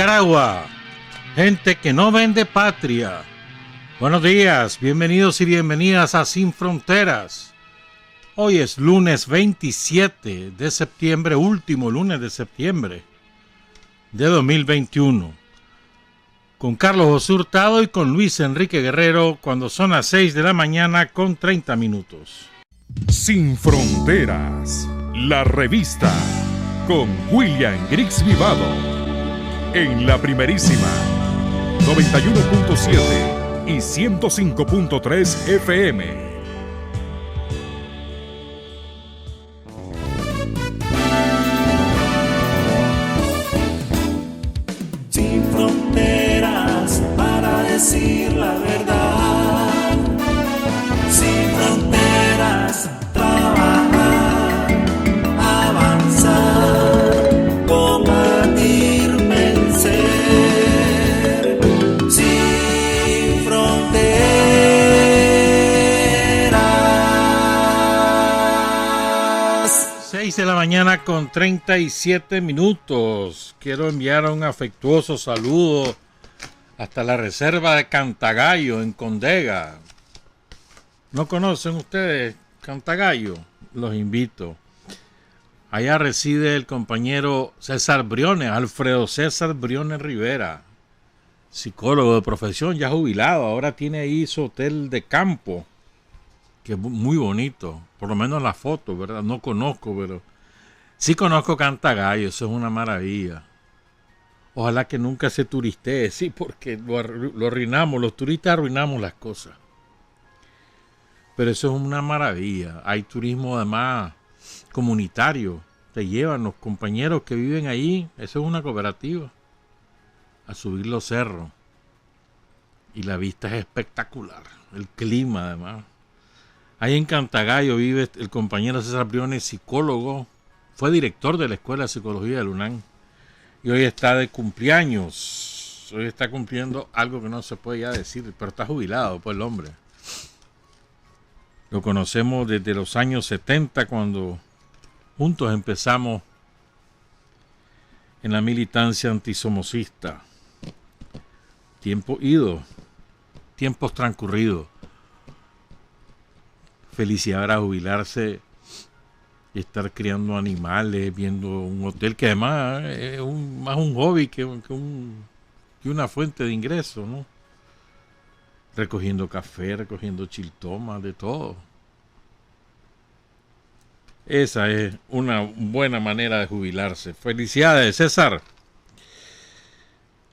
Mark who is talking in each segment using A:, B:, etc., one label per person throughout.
A: Nicaragua, gente que no vende patria. Buenos días, bienvenidos y bienvenidas a Sin Fronteras. Hoy es lunes 27 de septiembre, último lunes de septiembre de 2021. Con Carlos José Hurtado y con Luis Enrique Guerrero cuando son las 6 de la mañana con 30 minutos.
B: Sin Fronteras, la revista con William Griggs Vivado. En la primerísima 91.7 y 105.3 FM.
C: Sin fronteras para decir la verdad. Sin fronteras, trabajar, avanzar, combatir, vencer. Sin fronteras.
A: 6 de la mañana con 37 minutos. Quiero enviar un afectuoso saludo hasta la reserva de Cantagallo en Condega. ¿No conocen ustedes Cantagallo? Los invito. Allá reside el compañero César Briones, Alfredo César Briones Rivera, psicólogo de profesión, ya jubilado. Ahora tiene ahí su hotel de campo, que es muy bonito, por lo menos la foto, ¿verdad? No conozco, pero sí conozco Cantagallo, eso es una maravilla. Ojalá que nunca se turistee, sí, porque lo arruinamos, los turistas arruinamos las cosas. Pero eso es una maravilla. Hay turismo además comunitario. Te llevan los compañeros que viven ahí, eso es una cooperativa, a subir los cerros. Y la vista es espectacular, el clima además. Ahí en Cantagallo vive el compañero César Briones, psicólogo, fue director de la Escuela de Psicología de la UNAM. Y hoy está de cumpleaños. Hoy está cumpliendo algo que no se puede ya decir, pero está jubilado, pues el hombre. Lo conocemos desde los años 70, cuando juntos empezamos en la militancia antisomocista. Tiempo ido, tiempos transcurridos. Felicidad a jubilarse y estar criando animales, viendo un hotel que además es más un hobby que una fuente de ingreso, ¿no? Recogiendo café, recogiendo chiltomas, de todo. Esa es una buena manera de jubilarse. Felicidades, César.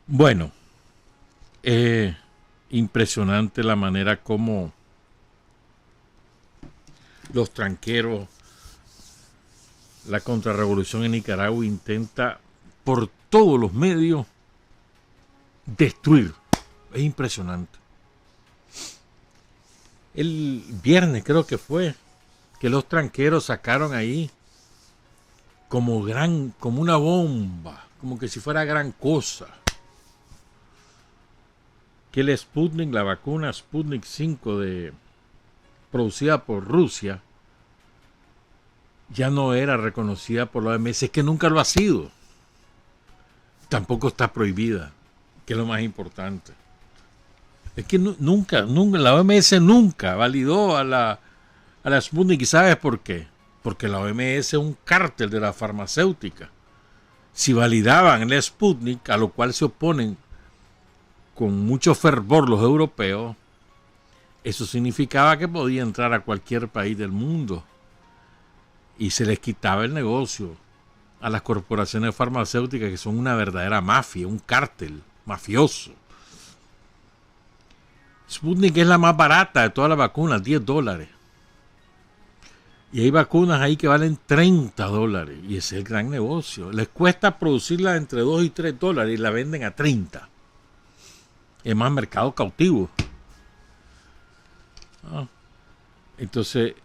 A: Bueno, es impresionante la manera como los tranqueros, la contrarrevolución en Nicaragua intenta por todos los medios destruir. Es impresionante. El viernes creo que fue que los tranqueros sacaron ahí como una bomba, como que si fuera gran cosa, que el Sputnik, la vacuna Sputnik 5 producida por Rusia, ya no era reconocida por la OMS, es que nunca lo ha sido. Tampoco está prohibida, que es lo más importante. Es que nunca, la OMS nunca validó a la Sputnik. ¿Y sabes por qué? Porque la OMS es un cártel de la farmacéutica. Si validaban el Sputnik, a lo cual se oponen con mucho fervor los europeos, eso significaba que podía entrar a cualquier país del mundo y se les quitaba el negocio a las corporaciones farmacéuticas, que son una verdadera mafia, un cártel mafioso. Sputnik es la más barata de todas las vacunas, $10. Y hay vacunas ahí que valen $30. Y ese es el gran negocio. Les cuesta producirla entre $2 y $3 y la venden a 30. Es más mercado cautivo. Entonces,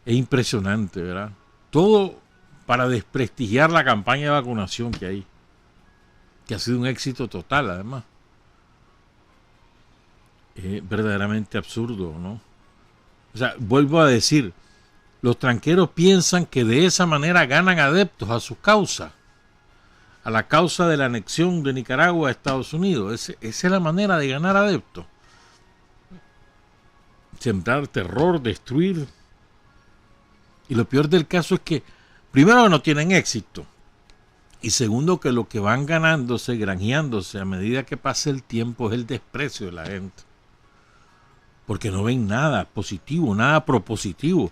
A: es impresionante, ¿verdad? Todo para desprestigiar la campaña de vacunación que hay. Que ha sido un éxito total, además. Es verdaderamente absurdo, ¿no? O sea, vuelvo a decir, los tranqueros piensan que de esa manera ganan adeptos a sus causas, a la causa de la anexión de Nicaragua a Estados Unidos. Esa es la manera de ganar adeptos. Sembrar terror, destruir. Y lo peor del caso es que, primero, no tienen éxito. Y segundo, que lo que van ganándose, granjeándose a medida que pasa el tiempo es el desprecio de la gente. Porque no ven nada positivo, nada propositivo.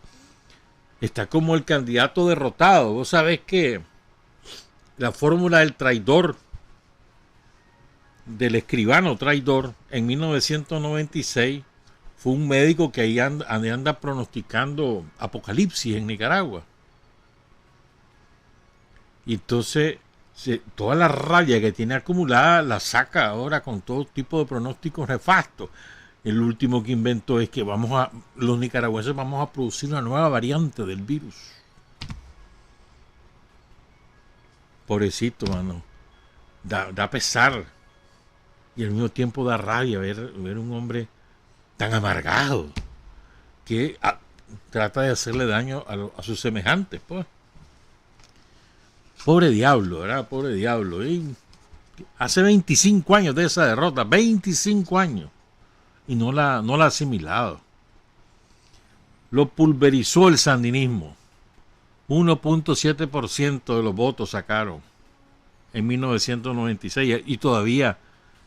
A: Está como el candidato derrotado. Vos sabés que la fórmula del traidor, del escribano traidor, en 1996, fue un médico que ahí anda pronosticando apocalipsis en Nicaragua. Y entonces toda la rabia que tiene acumulada la saca ahora con todo tipo de pronósticos nefastos. El último que inventó es que los nicaragüenses vamos a producir una nueva variante del virus. Pobrecito, mano. Da pesar. Y al mismo tiempo da rabia ver un hombre tan amargado que trata de hacerle daño a sus semejantes, pues. Pobre diablo, ¿verdad? Pobre diablo. Y hace 25 años de esa derrota, 25 años. Y no la ha asimilado. Lo pulverizó el sandinismo. 1.7% de los votos sacaron en 1996 y todavía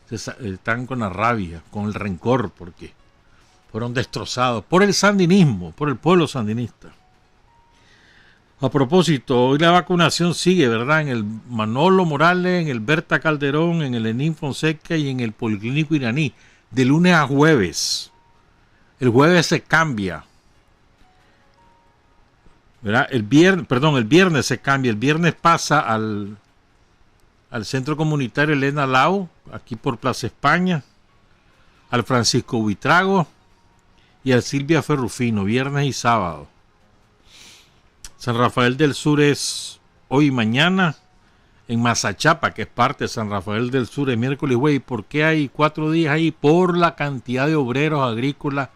A: están con la rabia, con el rencor, porque fueron destrozados por el sandinismo, por el pueblo sandinista. A propósito, hoy la vacunación sigue, ¿verdad? En el Manolo Morales, en el Berta Calderón, en el Lenín Fonseca y en el Policlínico Iraní, de lunes a jueves. El jueves se cambia, ¿verdad? El viernes se cambia. El viernes pasa al Centro Comunitario Elena Lau, aquí por Plaza España, al Francisco Buitrago y al Silvia Ferrufino, viernes y sábado. San Rafael del Sur es hoy y mañana. En Mazachapa, que es parte de San Rafael del Sur, es miércoles y jueves. ¿Y por qué hay 4 días ahí? Por la cantidad de obreros agrícolas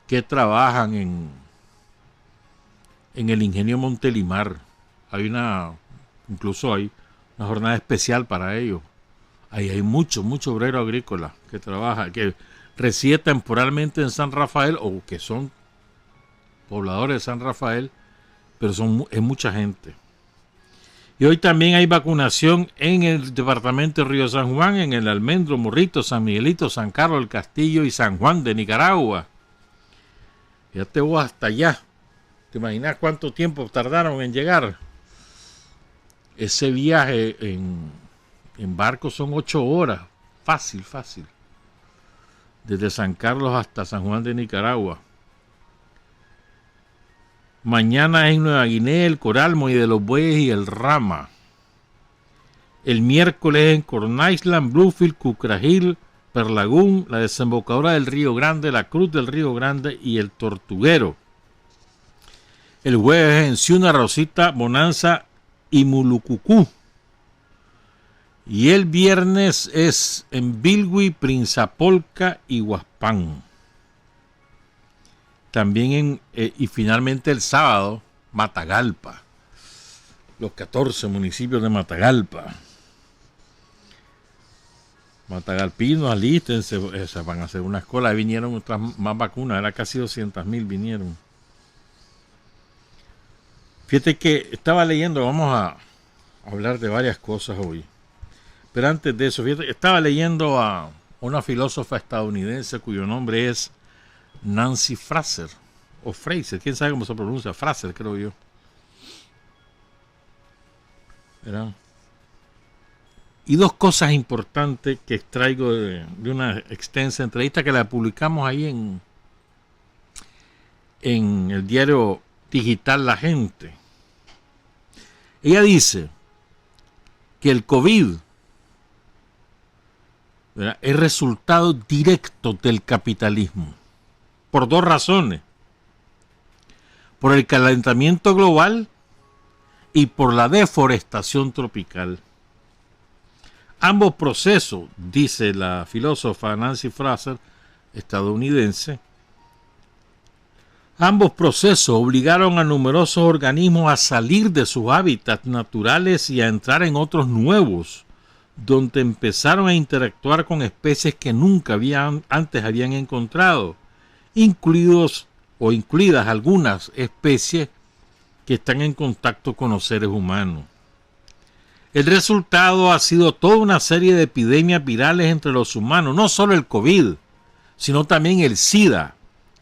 A: que trabajan en el ingenio Montelimar. Incluso hay una jornada especial para ellos. Ahí hay mucho obrero agrícola que trabaja, que reside temporalmente en San Rafael o que son pobladores de San Rafael, pero es mucha gente. Y hoy también hay vacunación en el departamento de Río San Juan, en el Almendro, Morrito, San Miguelito, San Carlos, El Castillo y San Juan de Nicaragua. Fíjate vos hasta allá. ¿Te imaginas cuánto tiempo tardaron en llegar? Ese viaje en barco son 8 horas. Fácil. Desde San Carlos hasta San Juan de Nicaragua. Mañana en Nueva Guinea, el Coral, Muelle de los Bueyes y el Rama. El miércoles en Corn Island, Bluefield, Cucragil, Perlagún, la desembocadura del Río Grande, la Cruz del Río Grande y el Tortuguero. El jueves en Ciuna, Rosita, Bonanza y Mulucucú. Y el viernes es en Bilwi, Prinzapolca y Huaspán. También y finalmente el sábado, Matagalpa. Los 14 municipios de Matagalpa. Matagalpinos, alístense, van a hacer una escuela. Ahí vinieron otras más vacunas, era casi 200,000 vinieron. Fíjate que estaba leyendo, vamos a hablar de varias cosas hoy. Pero antes de eso, fíjate, estaba leyendo a una filósofa estadounidense cuyo nombre es Nancy Fraser, o Fraser, quién sabe cómo se pronuncia, Fraser creo yo. ¿Verdad? Y 2 cosas importantes que extraigo de una extensa entrevista que la publicamos ahí en el diario digital La Gente. Ella dice que el COVID, ¿verdad?, es resultado directo del capitalismo. Por 2 razones. Por el calentamiento global y por la deforestación tropical. Ambos procesos, dice la filósofa Nancy Fraser, estadounidense, Ambos procesos obligaron a numerosos organismos a salir de sus hábitats naturales y a entrar en otros nuevos, donde empezaron a interactuar con especies que nunca antes habían encontrado, incluidas algunas especies que están en contacto con los seres humanos. El resultado ha sido toda una serie de epidemias virales entre los humanos, no solo el COVID, sino también el SIDA,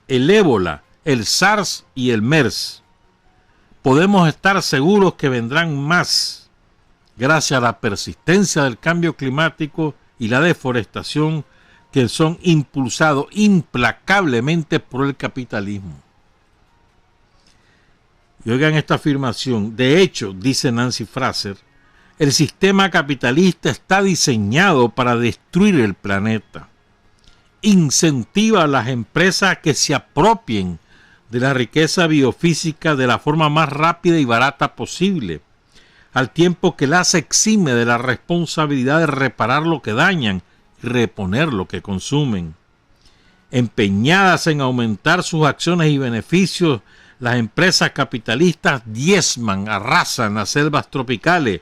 A: el ébola, el SARS y el MERS. Podemos estar seguros que vendrán más, gracias a la persistencia del cambio climático y la deforestación que son impulsados implacablemente por el capitalismo. Y oigan esta afirmación. De hecho, dice Nancy Fraser, el sistema capitalista está diseñado para destruir el planeta. Incentiva a las empresas a que se apropien de la riqueza biofísica de la forma más rápida y barata posible, al tiempo que las exime de la responsabilidad de reparar lo que dañan y reponer lo que consumen. Empeñadas en aumentar sus acciones y beneficios, las empresas capitalistas diezman, arrasan las selvas tropicales,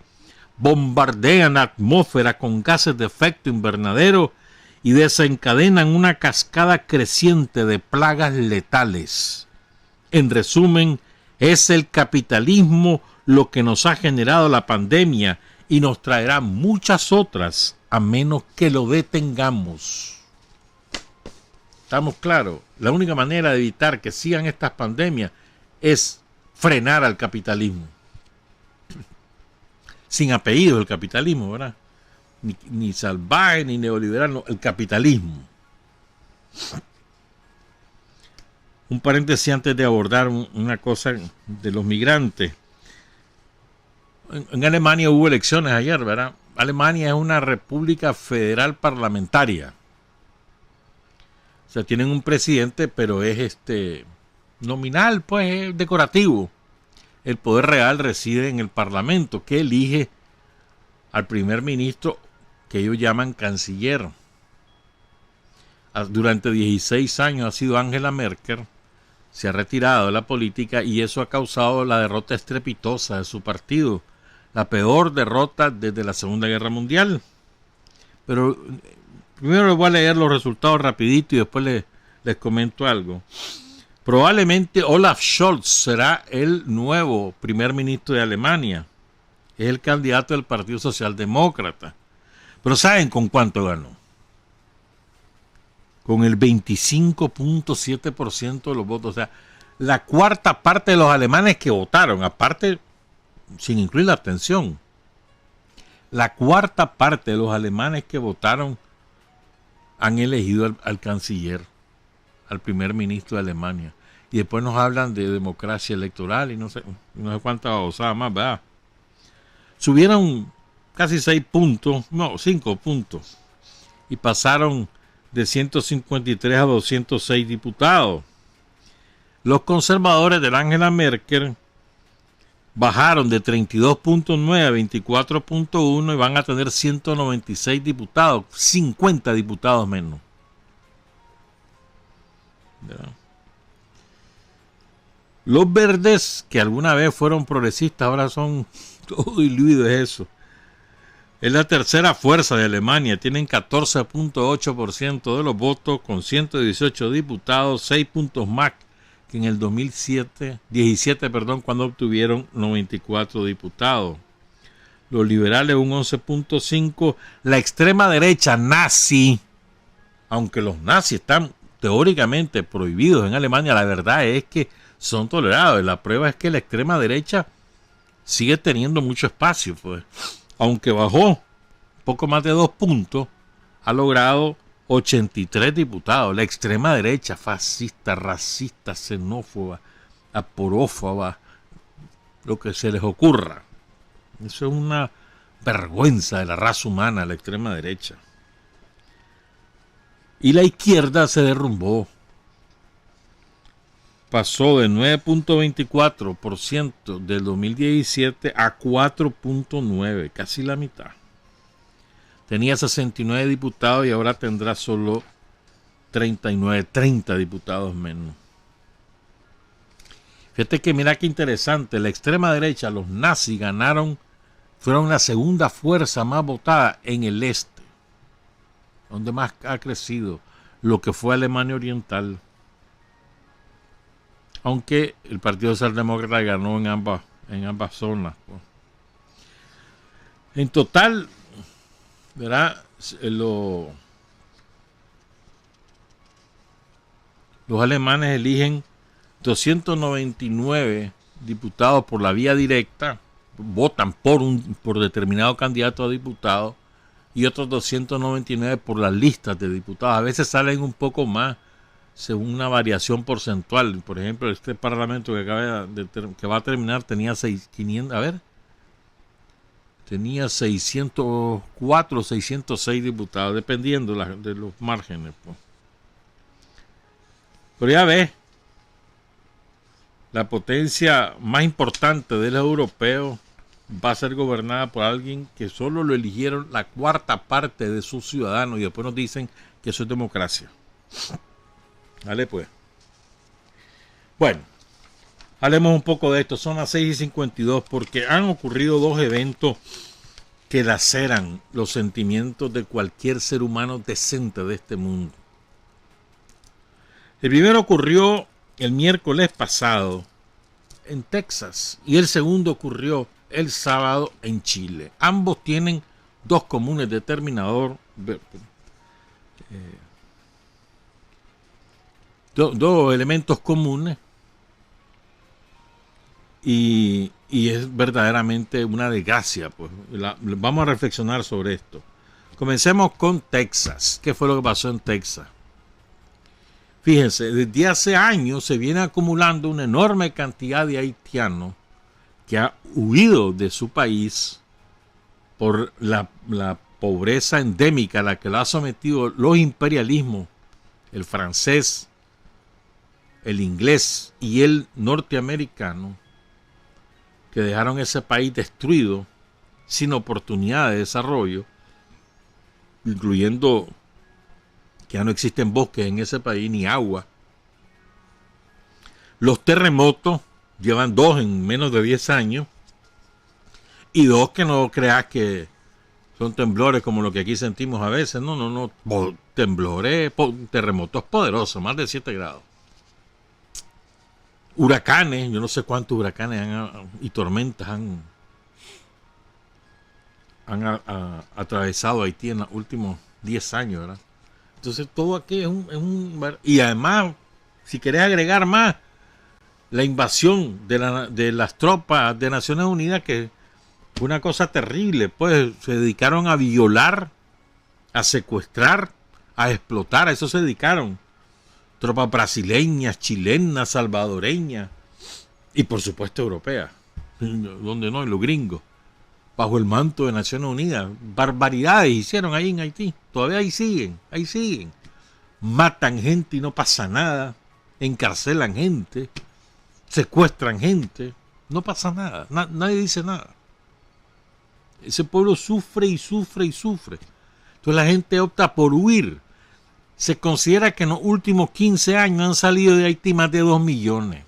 A: bombardean la atmósfera con gases de efecto invernadero y desencadenan una cascada creciente de plagas letales. En resumen, es el capitalismo lo que nos ha generado la pandemia y nos traerá muchas otras a menos que lo detengamos. ¿Estamos claros? La única manera de evitar que sigan estas pandemias es frenar al capitalismo. Sin apellido el capitalismo, ¿verdad? Ni salvaje, ni neoliberal, no, el capitalismo. Un paréntesis antes de abordar una cosa de los migrantes. En Alemania hubo elecciones ayer, ¿verdad? Alemania es una república federal parlamentaria. O sea, tienen un presidente, pero es nominal, pues es decorativo. El poder real reside en el parlamento, que elige al primer ministro, que ellos llaman canciller. Durante 16 años ha sido Angela Merkel, se ha retirado de la política y eso ha causado la derrota estrepitosa de su partido, la peor derrota desde la Segunda Guerra Mundial. Pero primero les voy a leer los resultados rapidito y después les comento algo. Probablemente Olaf Scholz será el nuevo primer ministro de Alemania. Es el candidato del Partido Socialdemócrata. Pero ¿saben con cuánto ganó? Con el 25.7% de los votos. O sea, la cuarta parte de los alemanes que votaron, aparte, sin incluir la abstención, la cuarta parte de los alemanes que votaron han elegido al canciller, al primer ministro de Alemania. Y después nos hablan de democracia electoral y no sé cuántas babosadas más, ¿verdad? Subieron casi 5 puntos. Y pasaron de 153 a 206 diputados. Los conservadores de Angela Merkel bajaron de 32.9 a 24.1 y van a tener 196 diputados, 50 diputados menos. ¿Verdad? Los verdes, que alguna vez fueron progresistas, ahora son todo diluido, es eso. Es la tercera fuerza de Alemania, tienen 14.8% de los votos con 118 diputados, 6 puntos más que en el 17, cuando obtuvieron 94 diputados. Los liberales un 11.5%, la extrema derecha nazi, aunque los nazis están teóricamente prohibidos en Alemania, la verdad es que son tolerados. La prueba es que la extrema derecha sigue teniendo mucho espacio, pues. Aunque bajó poco más de 2 puntos, ha logrado 83 diputados. La extrema derecha, fascista, racista, xenófoba, aporófoba, lo que se les ocurra. Eso es una vergüenza de la raza humana, la extrema derecha. Y la izquierda se derrumbó. Pasó de 9.24% del 2017 a 4.9%, casi la mitad. Tenía 69 diputados y ahora tendrá solo 30 diputados menos. Fíjate que mira qué interesante, la extrema derecha, los nazis fueron la segunda fuerza más votada en el este, donde más ha crecido lo que fue Alemania Oriental. Aunque el Partido Socialdemócrata ganó en ambas zonas. Pues. En total, ¿verdad? Los alemanes eligen 299 diputados por la vía directa, votan por determinado candidato a diputado, y otros 299 por las listas de diputados. A veces salen un poco más según una variación porcentual. Por ejemplo, este parlamento que va a terminar tenía 604 o 606 diputados, dependiendo de los márgenes. Pues. Pero ya ves, la potencia más importante de los europeos va a ser gobernada por alguien que solo lo eligieron la cuarta parte de sus ciudadanos, y después nos dicen que eso es democracia. Dale pues. Bueno, hablemos un poco de esto. Son las 6:52 porque han ocurrido dos eventos que laceran los sentimientos de cualquier ser humano decente de este mundo. El primero ocurrió el miércoles pasado en Texas y el segundo ocurrió el sábado en Chile. Ambos tienen dos comunes denominadores, dos elementos comunes, y es verdaderamente una desgracia. Pues. Vamos a reflexionar sobre esto. Comencemos con Texas. ¿Qué fue lo que pasó en Texas? Fíjense, desde hace años se viene acumulando una enorme cantidad de haitianos que ha huido de su país por la pobreza endémica a la que lo ha sometido los imperialismos, el francés, el inglés y el norteamericano, que dejaron ese país destruido, sin oportunidad de desarrollo, incluyendo que ya no existen bosques en ese país ni agua. Los terremotos llevan 2 en menos de 10 años, y 2 que no creas que son temblores como lo que aquí sentimos a veces. No, temblores, terremotos poderosos, más de 7 grados. Huracanes, yo no sé cuántos huracanes y tormentas han atravesado Haití en los últimos 10 años, ¿verdad? Entonces todo aquí es un... Y además, si querés agregar más, la invasión de las tropas de Naciones Unidas, que fue una cosa terrible, pues se dedicaron a violar, a secuestrar, a explotar, a eso se dedicaron. Tropas brasileñas, chilenas, salvadoreñas y por supuesto europeas. ¿Dónde no? Y los gringos. Bajo el manto de Naciones Unidas. Barbaridades hicieron ahí en Haití. Todavía ahí siguen. Matan gente y no pasa nada. Encarcelan gente. Secuestran gente. No pasa nada. Nadie dice nada. Ese pueblo sufre y sufre y sufre. Entonces la gente opta por huir. Se considera que en los últimos 15 años han salido de Haití más de 2 millones.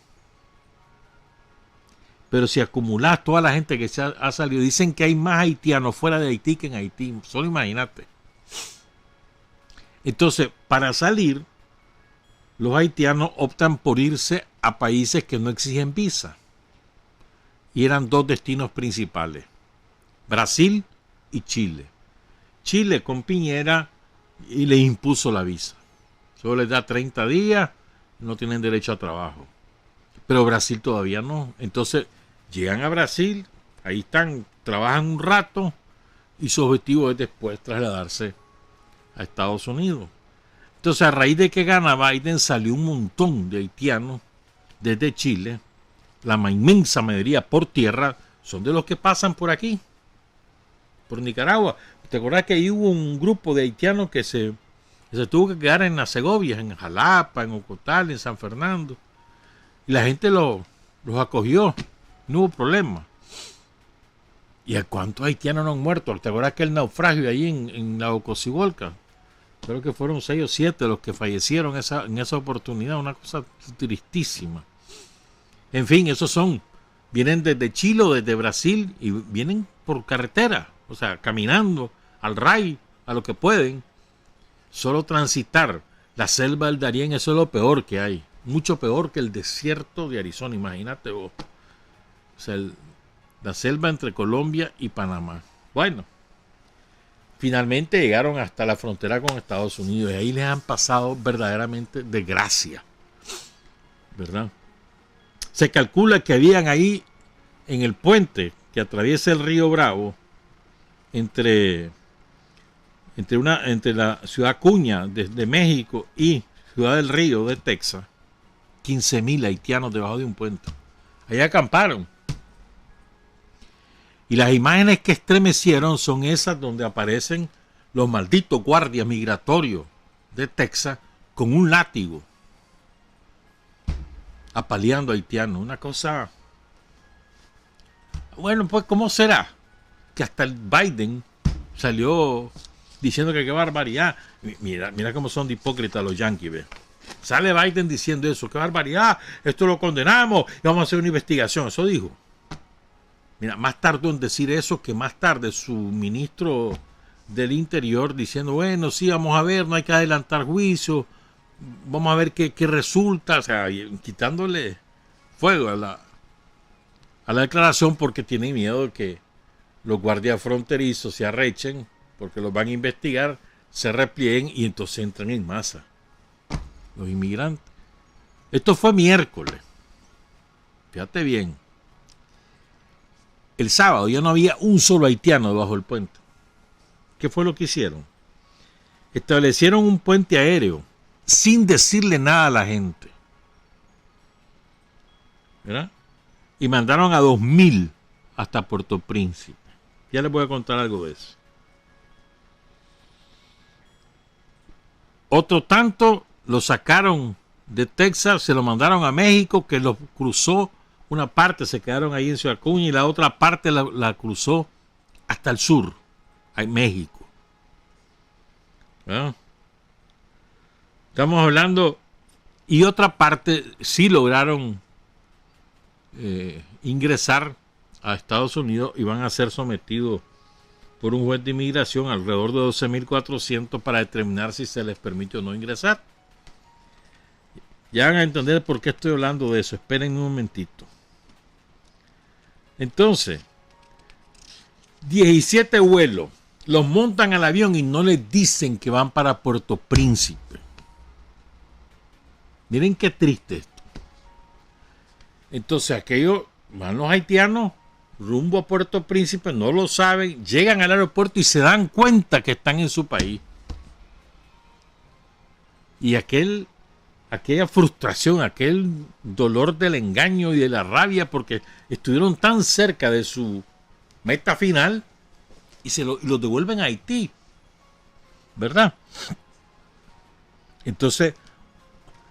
A: Pero si acumulás toda la gente que se ha salido, dicen que hay más haitianos fuera de Haití que en Haití. Solo imagínate. Entonces, para salir, los haitianos optan por irse a países que no exigen visa. Y eran 2 destinos principales: Brasil y Chile. Chile con Piñera y les impuso la visa. Solo les da 30 días, no tienen derecho a trabajo. Pero Brasil todavía no. Entonces llegan a Brasil, ahí están, trabajan un rato y su objetivo es después trasladarse a Estados Unidos. Entonces, a raíz de que gana Biden, salió un montón de haitianos desde Chile. La inmensa mayoría por tierra son de los que pasan por aquí, por Nicaragua. ¿Te acuerdas que ahí hubo un grupo de haitianos que se tuvo que quedar en las Segovias, en Jalapa, en Ocotal, en San Fernando? Y la gente los acogió, no hubo problema. ¿Y a cuántos haitianos no han muerto? ¿Te acuerdas que el naufragio ahí en la Ococibolca? Creo que fueron 6 o 7 los que fallecieron en esa oportunidad, una cosa tristísima. En fin, vienen desde Chile o desde Brasil y vienen por carretera, o sea, caminando al RAI, a lo que pueden. Solo transitar la selva del Darién, eso es lo peor que hay. Mucho peor que el desierto de Arizona, imagínate vos. O sea, la selva entre Colombia y Panamá. Bueno, finalmente llegaron hasta la frontera con Estados Unidos y ahí les han pasado verdaderamente desgracia, ¿verdad? Se calcula que habían ahí en el puente que atraviesa el río Bravo entre la ciudad Acuña de México y Ciudad del Río de Texas, 15,000 haitianos debajo de un puente. Ahí acamparon. Y las imágenes que estremecieron son esas donde aparecen los malditos guardias migratorios de Texas con un látigo apaleando a haitianos. Una cosa... Bueno, pues ¿cómo será? Que hasta el Biden salió diciendo que qué barbaridad. Mira cómo son de hipócritas los yanquis, ¿ves? Sale Biden diciendo eso, qué barbaridad, esto lo condenamos y vamos a hacer una investigación. Eso dijo. Mira, más tardó en decir eso que más tarde su ministro del Interior diciendo, bueno, sí, vamos a ver, no hay que adelantar juicio, vamos a ver qué resulta, o sea, quitándole fuego a la declaración porque tiene miedo de que los guardias fronterizos se arrechen porque los van a investigar, se replieguen y entonces entran en masa los inmigrantes. Esto fue miércoles, fíjate bien. El sábado ya no había un solo haitiano debajo del puente. ¿Qué fue lo que hicieron? Establecieron un puente aéreo sin decirle nada a la gente, ¿verdad? Y mandaron a 2,000 hasta Puerto Príncipe. Ya les voy a contar algo de eso. Otro tanto lo sacaron de Texas, se lo mandaron a México, que lo cruzó. Una parte se quedaron ahí en Ciudad Acuña y la otra parte la cruzó hasta el sur, en México. ¿Ah? Estamos hablando, y otra parte sí lograron ingresar a Estados Unidos y van a ser sometidos por un juez de inmigración alrededor de 12,400 para determinar si se les permite o no ingresar. Ya van a entender por qué estoy hablando de eso. Esperen un momentito. Entonces, 17 vuelos, los montan al avión y no les dicen que van para Puerto Príncipe. Miren qué triste esto. Entonces, aquellos van los haitianos rumbo a Puerto Príncipe, no lo saben, llegan al aeropuerto y se dan cuenta que están en su país. Y aquella frustración, aquel dolor del engaño y de la rabia porque estuvieron tan cerca de su meta final y los devuelven a Haití, ¿verdad? Entonces,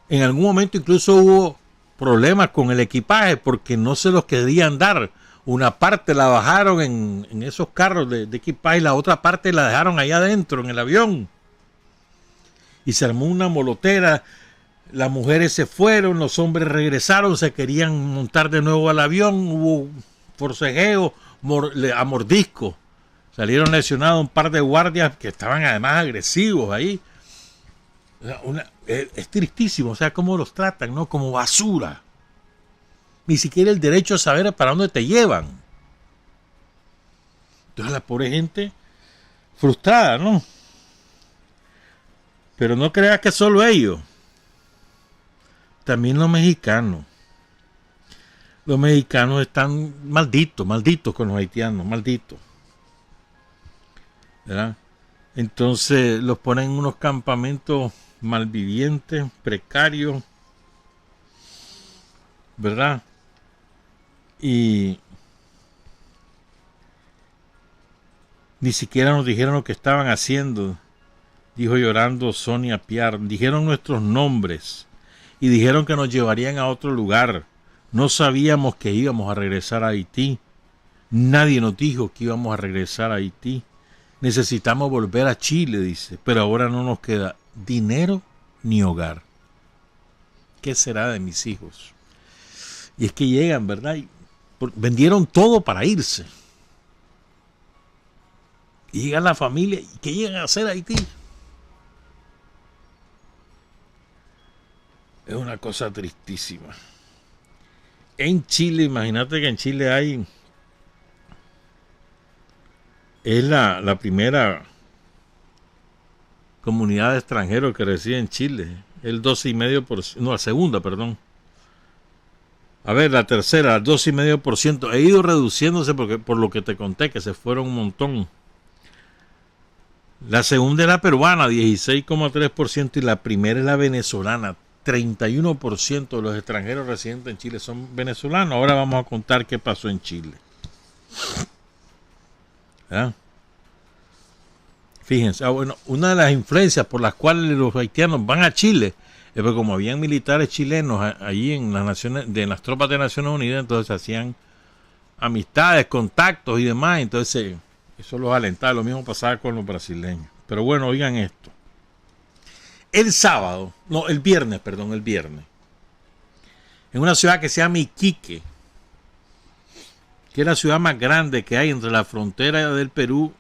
A: en algún momento incluso hubo problemas con el equipaje porque no se los querían dar. Una parte la bajaron en esos carros de equipaje y la otra parte la dejaron allá adentro en el avión. Y se armó una molotera. Las mujeres se fueron, los hombres regresaron, se querían montar de nuevo al avión, hubo forcejeo, a mordisco. Salieron lesionados un par de guardias que estaban además agresivos ahí. Es tristísimo, o sea, cómo los tratan, ¿no? Como basura. Ni siquiera el derecho a saber para dónde te llevan. Entonces la pobre gente frustrada, ¿no? Pero no creas que solo ellos. También los mexicanos. Los mexicanos están malditos con los haitianos, malditos. ¿Verdad? Entonces los ponen en unos campamentos malvivientes, precarios, ¿verdad? Y ni siquiera nos dijeron lo que estaban haciendo, dijo llorando Sonia Piar. Dijeron nuestros nombres y dijeron que nos llevarían a otro lugar. No sabíamos que íbamos a regresar a Haití. Nadie nos dijo que íbamos a regresar a Haití. Necesitamos volver a Chile, dice, pero ahora no nos queda dinero ni hogar. ¿Qué será de mis hijos? Y es que llegan, ¿verdad? Vendieron todo para irse. Y llega la familia. ¿Y qué llegan a hacer a Haití? Es una cosa tristísima. En Chile, imagínate que en Chile hay... Es la primera comunidad de extranjeros que reside en Chile. El 12,5%. No, la segunda, perdón. A ver, la tercera, el 12,5%. He ido reduciéndose porque, por lo que te conté, que se fueron un montón. La segunda es la peruana, 16,3%. Y la primera es la venezolana, 31% de los extranjeros residentes en Chile son venezolanos. Ahora vamos a contar qué pasó en Chile. ¿Ah? Fíjense, bueno, una de las influencias por las cuales los haitianos van a Chile es porque como habían militares chilenos allí en las naciones, de las tropas de Naciones Unidas, entonces hacían amistades, contactos y demás, entonces eso los alentaba. Lo mismo pasaba con los brasileños. Pero bueno, oigan esto. El viernes, en una ciudad que se llama Iquique, que es la ciudad más grande que hay entre la frontera del Perú,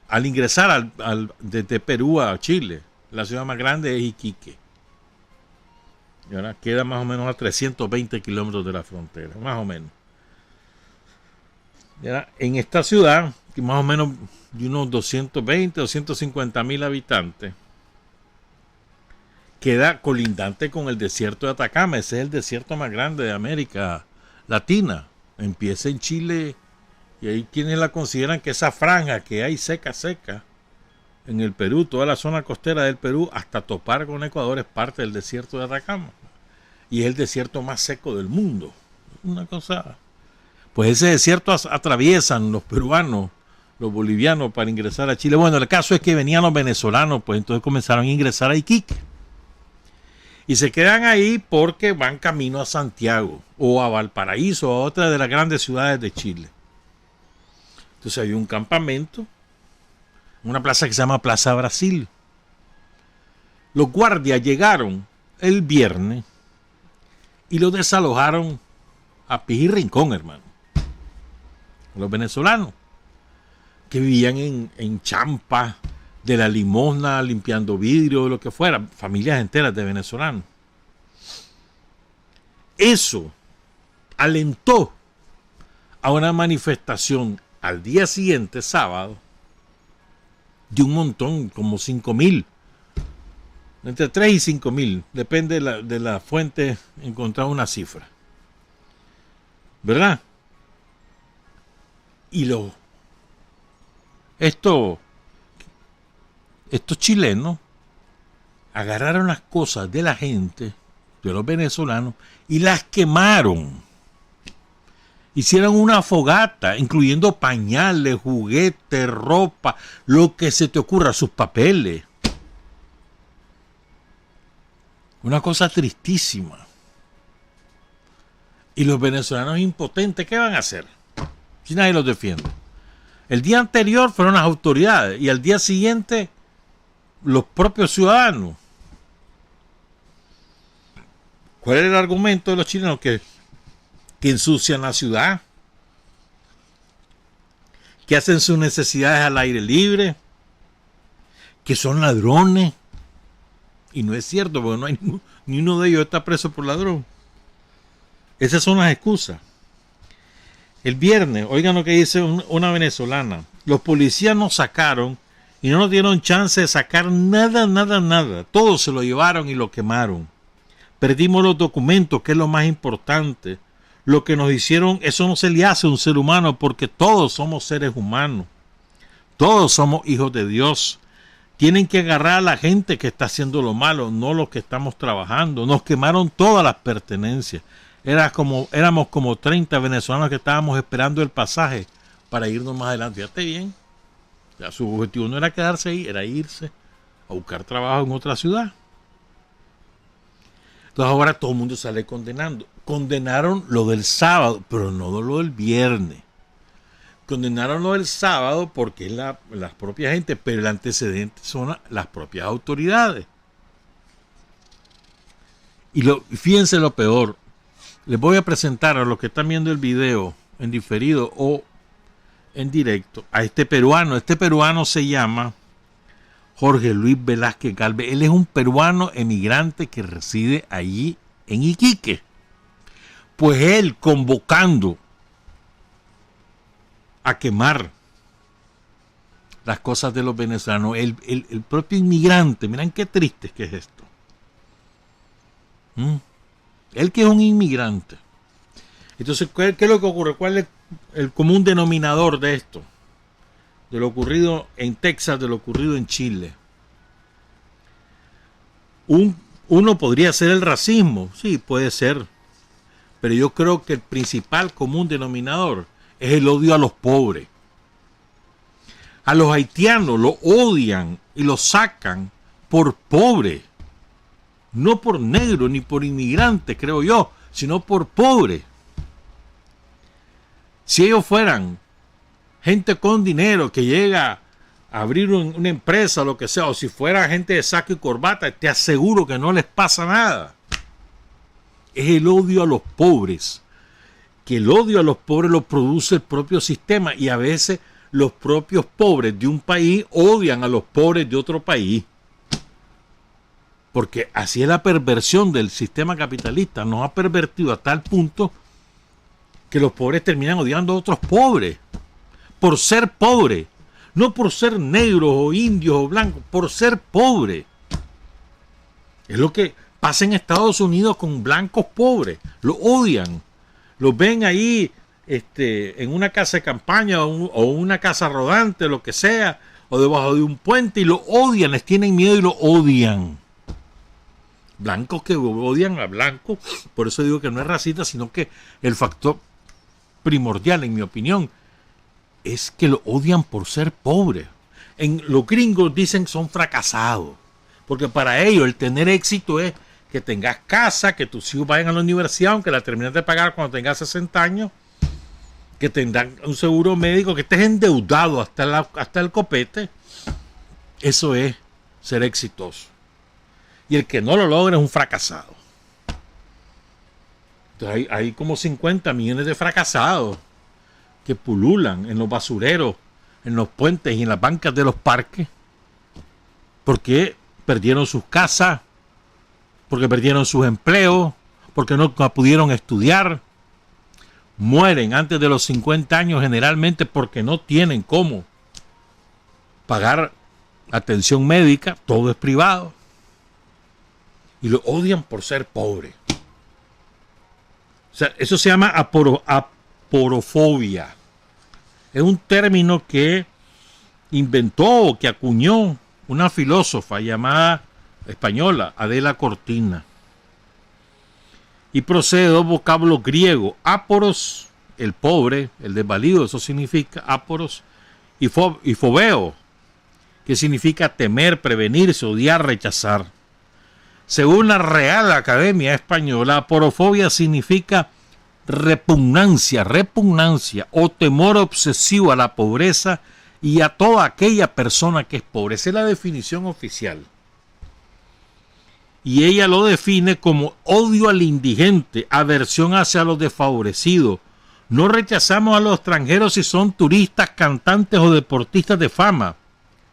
A: al ingresar desde Perú a Chile, la ciudad más grande es Iquique. Y ahora queda más o menos a 320 kilómetros de la frontera, más o menos. Y ahora, en esta ciudad, que más o menos de unos 220 o 150 mil habitantes, queda colindante con el desierto de Atacama. Ese es el desierto más grande de América Latina. Empieza en Chile y hay quienes la consideran que esa franja que hay seca en el Perú, toda la zona costera del Perú, hasta topar con Ecuador, es parte del desierto de Atacama. Y es el desierto más seco del mundo. Una cosa. Pues ese desierto atraviesan los peruanos, los bolivianos para ingresar a Chile. Bueno, el caso es que venían los venezolanos, pues entonces comenzaron a ingresar a Iquique. Y se quedan ahí porque van camino a Santiago o a Valparaíso, a otra de las grandes ciudades de Chile. Entonces hay un campamento, una plaza que se llama Plaza Brasil. Los guardias llegaron el viernes y los desalojaron a pis y rincón, hermano. Los venezolanos que vivían en champa de la limosna, limpiando vidrio, lo que fuera, familias enteras de venezolanos. Eso alentó a una manifestación al día siguiente, sábado, de un montón, como 5,000, entre 3 y 5,000, depende de la fuente, encontrar una cifra, ¿verdad? Y estos chilenos agarraron las cosas de la gente, de los venezolanos, y las quemaron. Hicieron una fogata, incluyendo pañales, juguetes, ropa, lo que se te ocurra, sus papeles. Una cosa tristísima. Y los venezolanos impotentes, ¿qué van a hacer? Si nadie los defiende. El día anterior fueron las autoridades y al día siguiente los propios ciudadanos. ¿Cuál es el argumento de los chilenos? Que ensucian la ciudad, que hacen sus necesidades al aire libre, que son ladrones. Y no es cierto, porque no hay ni uno de ellos está preso por ladrón. Esas son las excusas. El viernes, oigan lo que dice una venezolana: los policías nos sacaron y no nos dieron chance de sacar nada. Todo se lo llevaron y lo quemaron. Perdimos los documentos, que es lo más importante. Lo que nos hicieron, eso no se le hace a un ser humano, porque todos somos seres humanos. Todos somos hijos de Dios. Tienen que agarrar a la gente que está haciendo lo malo, no los que estamos trabajando. Nos quemaron todas las pertenencias. Éramos como 30 venezolanos que estábamos esperando el pasaje para irnos más adelante. Fíjate bien. Ya, su objetivo no era quedarse ahí, era irse a buscar trabajo en otra ciudad. Entonces ahora todo el mundo sale condenando. Condenaron lo del sábado, pero no lo del viernes. Condenaron lo del sábado porque es la propia gente, pero el antecedente son las propias autoridades. Y fíjense lo peor. Les voy a presentar a los que están viendo el video en diferido o en directo a este peruano. Este peruano se llama Jorge Luis Velázquez Galvez. Él es un peruano emigrante que reside allí en Iquique. Pues él convocando a quemar las cosas de los venezolanos, el propio inmigrante, miren qué triste que es esto. Él que es un inmigrante. Entonces, ¿qué es lo que ocurre? ¿Cuál es el común denominador de esto? De lo ocurrido en Texas, de lo ocurrido en Chile. Uno podría ser el racismo, sí, puede ser. Pero yo creo que el principal común denominador es el odio a los pobres. A los haitianos los odian y los sacan por pobres. No por negro ni por inmigrante, creo yo, sino por pobre. Si ellos fueran gente con dinero que llega a abrir una empresa o lo que sea, o si fuera gente de saco y corbata, te aseguro que no les pasa nada. Es el odio a los pobres, que el odio a los pobres lo produce el propio sistema, y a veces los propios pobres de un país odian a los pobres de otro país. Porque así es la perversión del sistema capitalista. Nos ha pervertido a tal punto que los pobres terminan odiando a otros pobres. Por ser pobres. No por ser negros o indios o blancos. Por ser pobres. Es lo que pasa en Estados Unidos con blancos pobres. Los odian. Los ven ahí en una casa de campaña o una casa rodante, lo que sea. O debajo de un puente, y los odian. Les tienen miedo y los odian. Blancos que odian a blancos. Por eso digo que no es racista, sino que el factor primordial, en mi opinión, es que lo odian por ser pobres. Los gringos dicen son fracasados, porque para ellos el tener éxito es que tengas casa, que tus hijos vayan a la universidad, aunque la termines de pagar cuando tengas 60 años, que tengan un seguro médico, que estés endeudado hasta el copete. Eso es ser exitoso. Y el que no lo logra es un fracasado. Entonces hay como 50 millones de fracasados que pululan en los basureros, en los puentes y en las bancas de los parques, porque perdieron sus casas, porque perdieron sus empleos, porque no pudieron estudiar. Mueren antes de los 50 años generalmente porque no tienen cómo pagar atención médica. Todo es privado. Y lo odian por ser pobre. O sea, eso se llama aporofobia. Es un término que inventó, que acuñó una filósofa llamada española, Adela Cortina. Y procede de dos vocablos griegos. Aporos, el pobre, el desvalido, eso significa aporos. Y fobeo, que significa temer, prevenirse, odiar, rechazar. Según la Real Academia Española, aporofobia significa repugnancia o temor obsesivo a la pobreza y a toda aquella persona que es pobre. Esa es la definición oficial. Y ella lo define como odio al indigente, aversión hacia los desfavorecidos. No rechazamos a los extranjeros si son turistas, cantantes o deportistas de fama.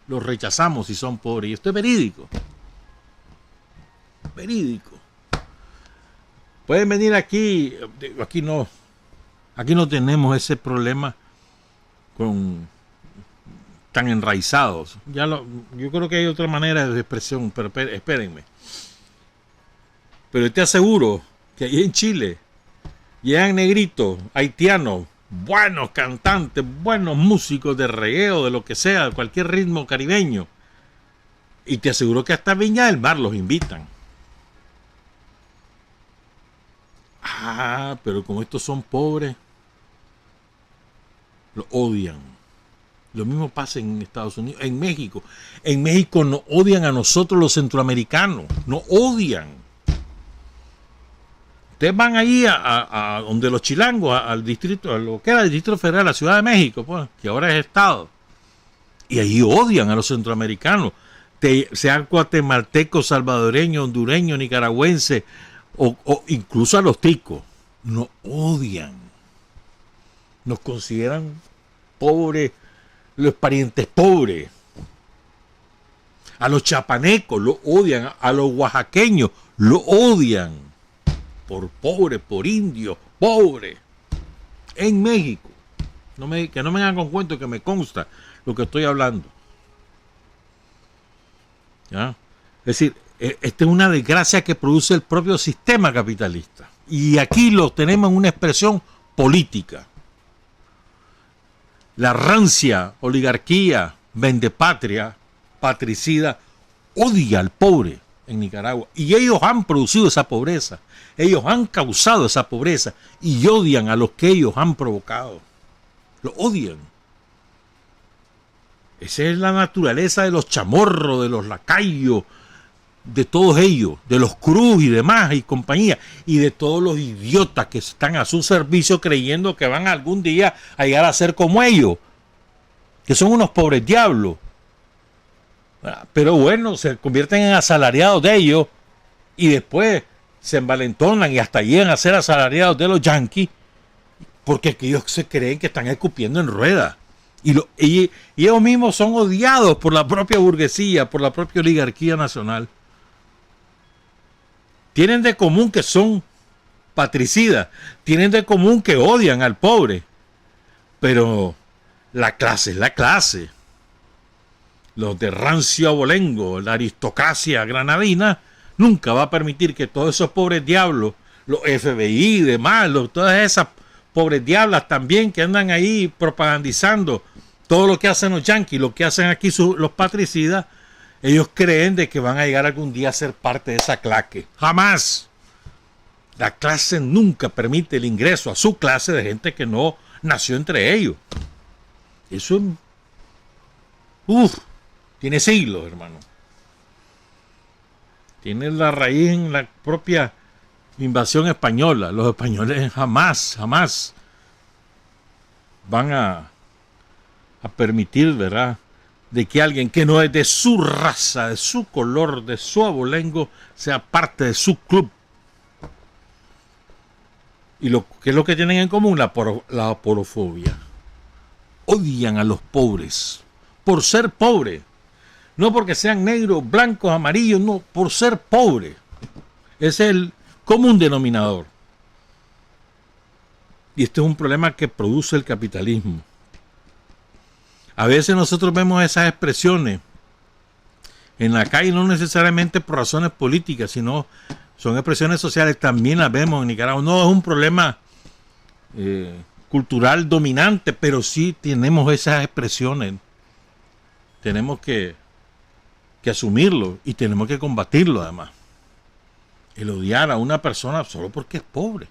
A: Los rechazamos si son pobres. Y esto es verídico. Verídico. Pueden venir aquí no tenemos ese problema tan enraizados. Yo creo que hay otra manera de expresión, pero espérenme. Pero yo te aseguro que ahí en Chile llegan negritos, haitianos, buenos cantantes, buenos músicos de reggae o de lo que sea, de cualquier ritmo caribeño. Y te aseguro que hasta Viña del Mar los invitan. Pero como estos son pobres, lo odian. Lo mismo pasa en Estados Unidos, en México. En México nos odian a nosotros los centroamericanos, nos odian. Ustedes van ahí a donde los chilangos, al distrito, a lo que era el Distrito Federal, la Ciudad de México, pues, que ahora es Estado. Y ahí odian a los centroamericanos, sean guatemaltecos, salvadoreños, hondureños, nicaragüenses, o incluso a los ticos. nos odian, nos consideran pobres, los parientes pobres. A los chapanecos lo odian, a los oaxaqueños lo odian por pobre, por indio, pobre. En México, que no me hagan con cuento, que me consta lo que estoy hablando. ¿Ya? Es decir, esta es una desgracia que produce el propio sistema capitalista. Y aquí lo tenemos en una expresión política. La rancia oligarquía vendepatria, patricida, odia al pobre en Nicaragua. Y ellos han producido esa pobreza. Ellos han causado esa pobreza. Y odian a los que ellos han provocado. Lo odian. Esa es la naturaleza de los chamorros, de los lacayos, de todos ellos, de los Cruz y demás y compañía, y de todos los idiotas que están a su servicio creyendo que van algún día a llegar a ser como ellos, que son unos pobres diablos. Pero bueno, se convierten en asalariados de ellos y después se envalentonan y hasta llegan a ser asalariados de los yanquis, porque ellos se creen que están escupiendo en ruedas. Y ellos mismos son odiados por la propia burguesía, por la propia oligarquía nacional. Tienen de común que son patricidas, tienen de común que odian al pobre, pero la clase es la clase. Los de rancio abolengo, la aristocracia granadina, nunca va a permitir que todos esos pobres diablos, los FBI y demás, todas esas pobres diablas también que andan ahí propagandizando todo lo que hacen los yanquis, lo que hacen aquí los patricidas, ellos creen de que van a llegar algún día a ser parte de esa clase. Jamás. La clase nunca permite el ingreso a su clase de gente que no nació entre ellos. Eso tiene siglos, hermano. Tiene la raíz en la propia invasión española. Los españoles jamás van a permitir, ¿verdad?, de que alguien que no es de su raza, de su color, de su abolengo, sea parte de su club. ¿Y qué es lo que tienen en común? La aporofobia. Odian a los pobres por ser pobres. No porque sean negros, blancos, amarillos, no, por ser pobres. Es el común denominador. Y este es un problema que produce el capitalismo. A veces nosotros vemos esas expresiones en la calle, no necesariamente por razones políticas, sino son expresiones sociales, también las vemos en Nicaragua. No es un problema cultural dominante, pero sí tenemos esas expresiones. Tenemos que asumirlo y tenemos que combatirlo además. El odiar a una persona solo porque es pobre.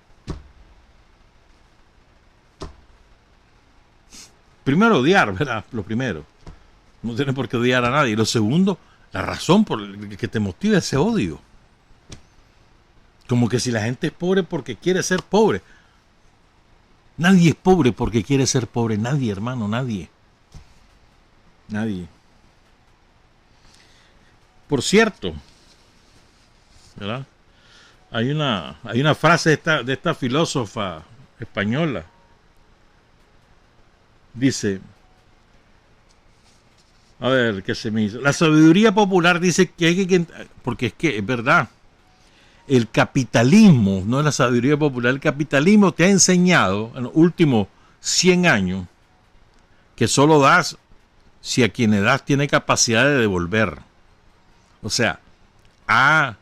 A: Primero odiar, ¿verdad? Lo primero. No tienes por qué odiar a nadie. Y lo segundo, la razón por la que te motiva ese odio. Como que si la gente es pobre porque quiere ser pobre. Nadie es pobre porque quiere ser pobre. Nadie, hermano, nadie. Nadie. Por cierto, ¿verdad?, hay una frase de esta filósofa española. Dice, a ver, ¿qué se me hizo? La sabiduría popular dice que hay que, porque es que es verdad, el capitalismo, no es la sabiduría popular, el capitalismo te ha enseñado en los últimos 100 años que solo das si a quien le das tiene capacidad de devolver. O sea, ha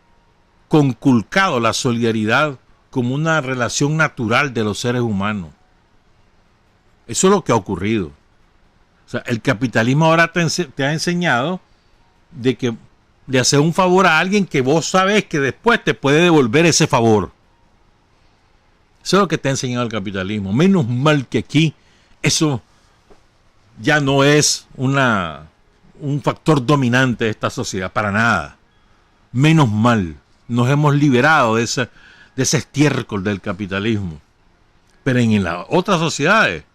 A: conculcado la solidaridad como una relación natural de los seres humanos. Eso es lo que ha ocurrido. O sea, el capitalismo ahora te ha enseñado de hacer un favor a alguien que vos sabés que después te puede devolver ese favor. Eso es lo que te ha enseñado el capitalismo. Menos mal que aquí eso ya no es un factor dominante de esta sociedad, para nada. Menos mal. Nos hemos liberado de ese estiércol del capitalismo. Pero en las otras sociedades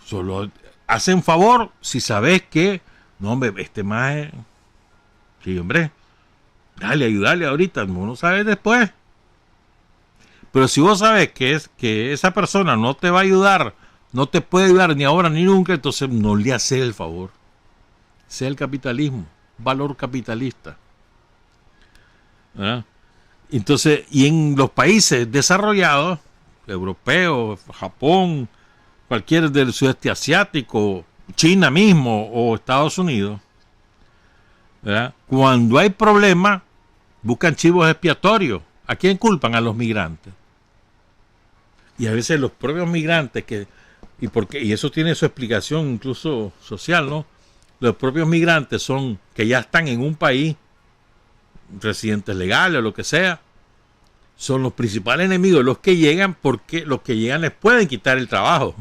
A: solo hacen favor si sabes que, no, hombre, este más es, sí, hombre, dale, ayúdale ahorita, no lo sabes después. Pero si vos sabes que esa persona no te va a ayudar, no te puede ayudar ni ahora ni nunca, entonces no le haces el favor. Sea el capitalismo, valor capitalista. ¿Verdad? Entonces, y en los países desarrollados, europeos, Japón, cualquier del sudeste asiático, China mismo o Estados Unidos, ¿verdad? Cuando hay problemas, buscan chivos expiatorios. ¿A quién culpan? A los migrantes. Y a veces los propios migrantes y eso tiene su explicación incluso social, ¿no? Los propios migrantes son que ya están en un país, residentes legales o lo que sea, son los principales enemigos, los que llegan, porque los que llegan les pueden quitar el trabajo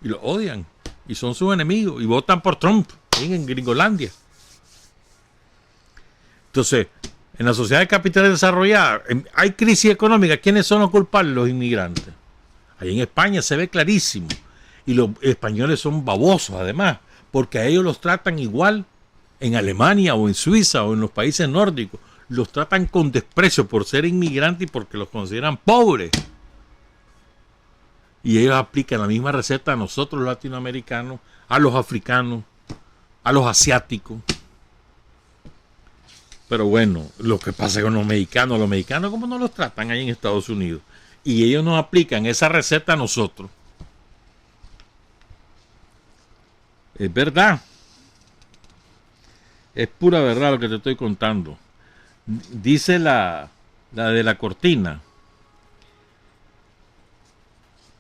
A: y los odian y son sus enemigos y votan por Trump en Gringolandia. Entonces, en la sociedad de capitales desarrollada hay crisis económica. ¿Quiénes son los culpables? Los inmigrantes. Ahí en España se ve clarísimo. Y los españoles son babosos además, porque a ellos los tratan igual en Alemania o en Suiza o en los países nórdicos. Los tratan con desprecio por ser inmigrantes y porque los consideran pobres. Y ellos aplican la misma receta a nosotros los latinoamericanos, a los africanos, a los asiáticos. Pero bueno, lo que pasa con los mexicanos ¿cómo no los tratan ahí en Estados Unidos? Y ellos nos aplican esa receta a nosotros. Es verdad. Es pura verdad lo que te estoy contando. Dice la de la cortina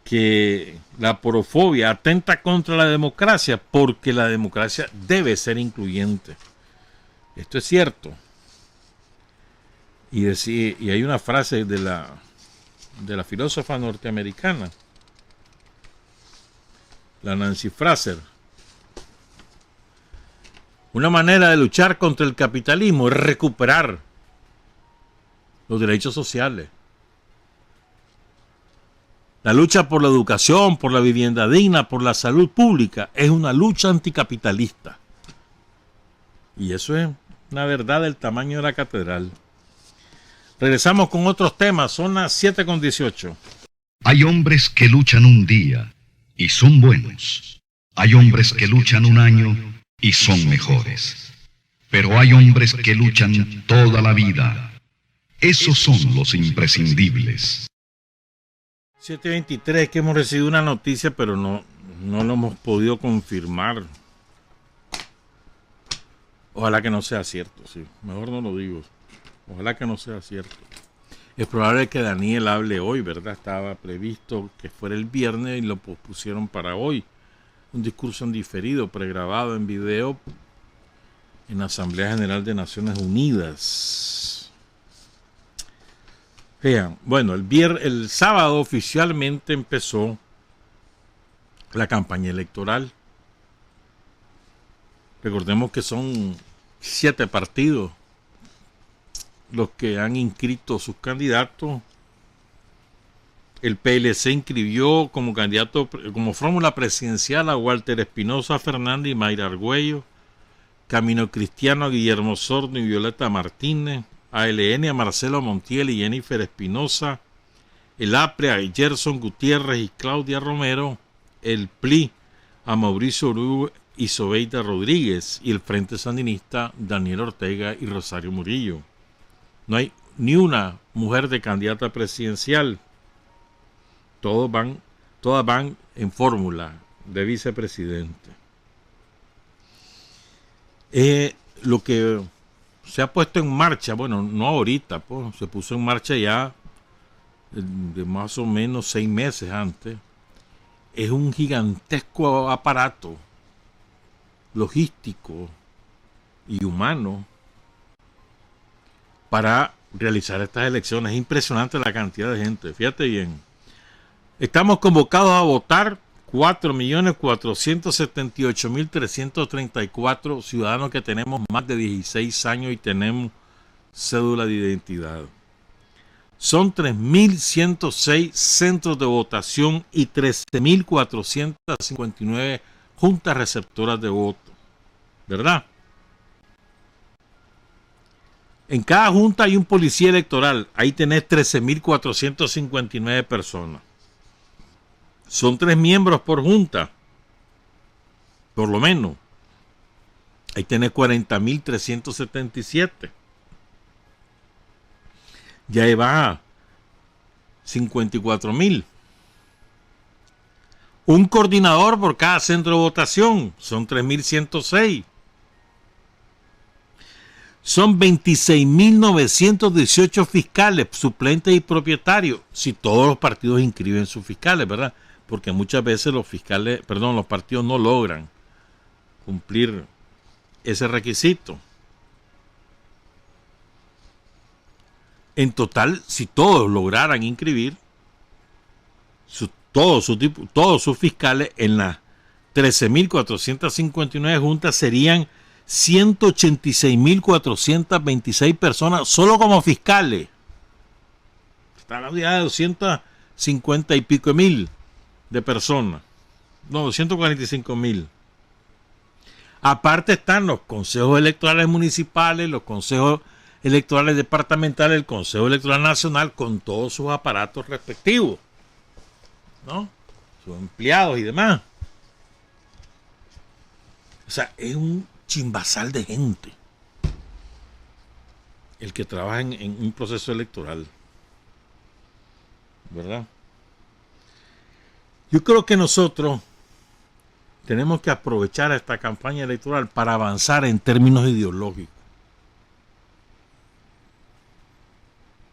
A: que la porofobia atenta contra la democracia porque la democracia debe ser incluyente. Esto es cierto. Y hay una frase de la filósofa norteamericana, la Nancy Fraser. Una manera de luchar contra el capitalismo es recuperar los derechos sociales. La lucha por la educación, por la vivienda digna, por la salud pública es una lucha anticapitalista. Y eso es una verdad del tamaño de la catedral. Regresamos con otros temas, son las 7:18.
D: Hay hombres que luchan un día y son buenos. Hay hombres que luchan un año y son mejores. Pero hay hombres que luchan toda la vida. Esos son los imprescindibles.
A: 7:23, que hemos recibido una noticia, pero no lo hemos podido confirmar. Ojalá que no sea cierto, sí. Mejor no lo digo. Ojalá que no sea cierto. Es probable que Daniel hable hoy, ¿verdad? Estaba previsto que fuera el viernes y lo pospusieron para hoy. Un discurso en diferido, pregrabado en video en la Asamblea General de Naciones Unidas. Vean, bueno, el sábado oficialmente empezó la campaña electoral. Recordemos que son 7 partidos los que han inscrito sus candidatos. El PLC inscribió como candidato, como fórmula presidencial a Walter Espinosa Fernández y Mayra Argüello, Camino Cristiano a Guillermo Sordo y Violeta Martínez, ALN a Marcelo Montiel y Jennifer Espinosa, el APRE a Gerson Gutiérrez y Claudia Romero, el PLI a Mauricio Uribe y Zobeida Rodríguez y el Frente Sandinista Daniel Ortega y Rosario Murillo. No hay ni una mujer de candidata presidencial. Todas van en fórmula de vicepresidente. Lo que se ha puesto en marcha, bueno, no ahorita, pues, se puso en marcha ya de más o menos 6 meses antes, es un gigantesco aparato logístico y humano para realizar estas elecciones. Es impresionante la cantidad de gente. Fíjate bien. Estamos convocados a votar 4.478.334 ciudadanos que tenemos más de 16 años y tenemos cédula de identidad. Son 3.106 centros de votación y 13.459 juntas receptoras de voto. ¿Verdad? En cada junta hay un policía electoral. Ahí tenés 13.459 personas. Son 3 miembros por junta. Por lo menos. Ahí tenés 40.377. Ya va 54.000. Un coordinador por cada centro de votación. Son 3.106. Son 26.918 fiscales, suplentes y propietarios, si todos los partidos inscriben sus fiscales, ¿verdad? Porque muchas veces los partidos no logran cumplir ese requisito. En total, si todos lograran inscribir todos sus fiscales en las 13.459 juntas, serían 186.426 personas solo como fiscales. Está hablando ya de 250 y pico mil de personas. No, 245.000. Aparte están los consejos electorales municipales, los consejos electorales departamentales, el Consejo Electoral Nacional, con todos sus aparatos respectivos, ¿no? Sus empleados y demás. O sea, es un chimbazal de gente el que trabaja en un proceso electoral, ¿verdad? Yo creo que nosotros tenemos que aprovechar esta campaña electoral para avanzar en términos ideológicos.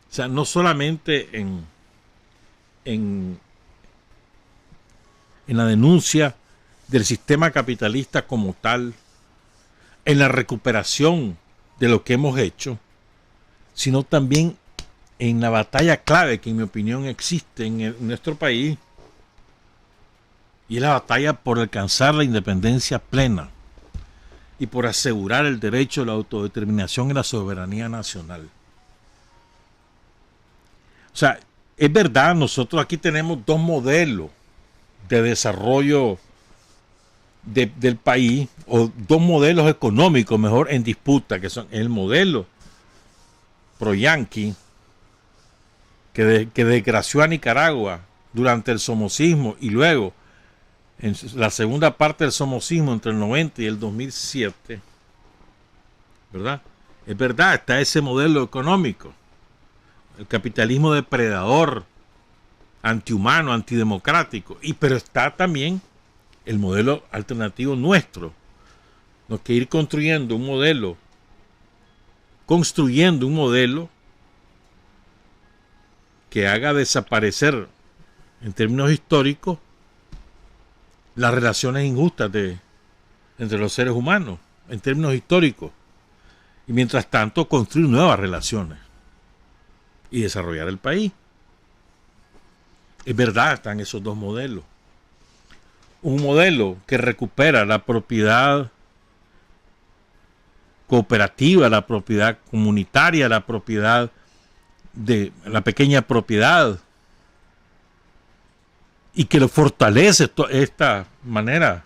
A: O sea, no solamente en la denuncia del sistema capitalista como tal, en la recuperación de lo que hemos hecho, sino también en la batalla clave que en mi opinión existe en nuestro país, y es la batalla por alcanzar la independencia plena y por asegurar el derecho a la autodeterminación y la soberanía nacional. O sea, es verdad, nosotros aquí tenemos dos modelos de desarrollo del país, o dos modelos económicos mejor en disputa, que son el modelo pro-yanqui que desgració a Nicaragua durante el somocismo y luego en la segunda parte del somocismo entre el 90 y el 2007, ¿verdad? Es verdad, está ese modelo económico, el capitalismo depredador, antihumano, antidemocrático, pero está también el modelo alternativo nuestro. Nos que ir construyendo un modelo que haga desaparecer en términos históricos las relaciones injustas entre los seres humanos en términos históricos, y mientras tanto construir nuevas relaciones y desarrollar el país. Es verdad, están esos dos modelos. Un modelo que recupera la propiedad cooperativa, la propiedad comunitaria, la propiedad de la pequeña propiedad, y que lo fortalece esta manera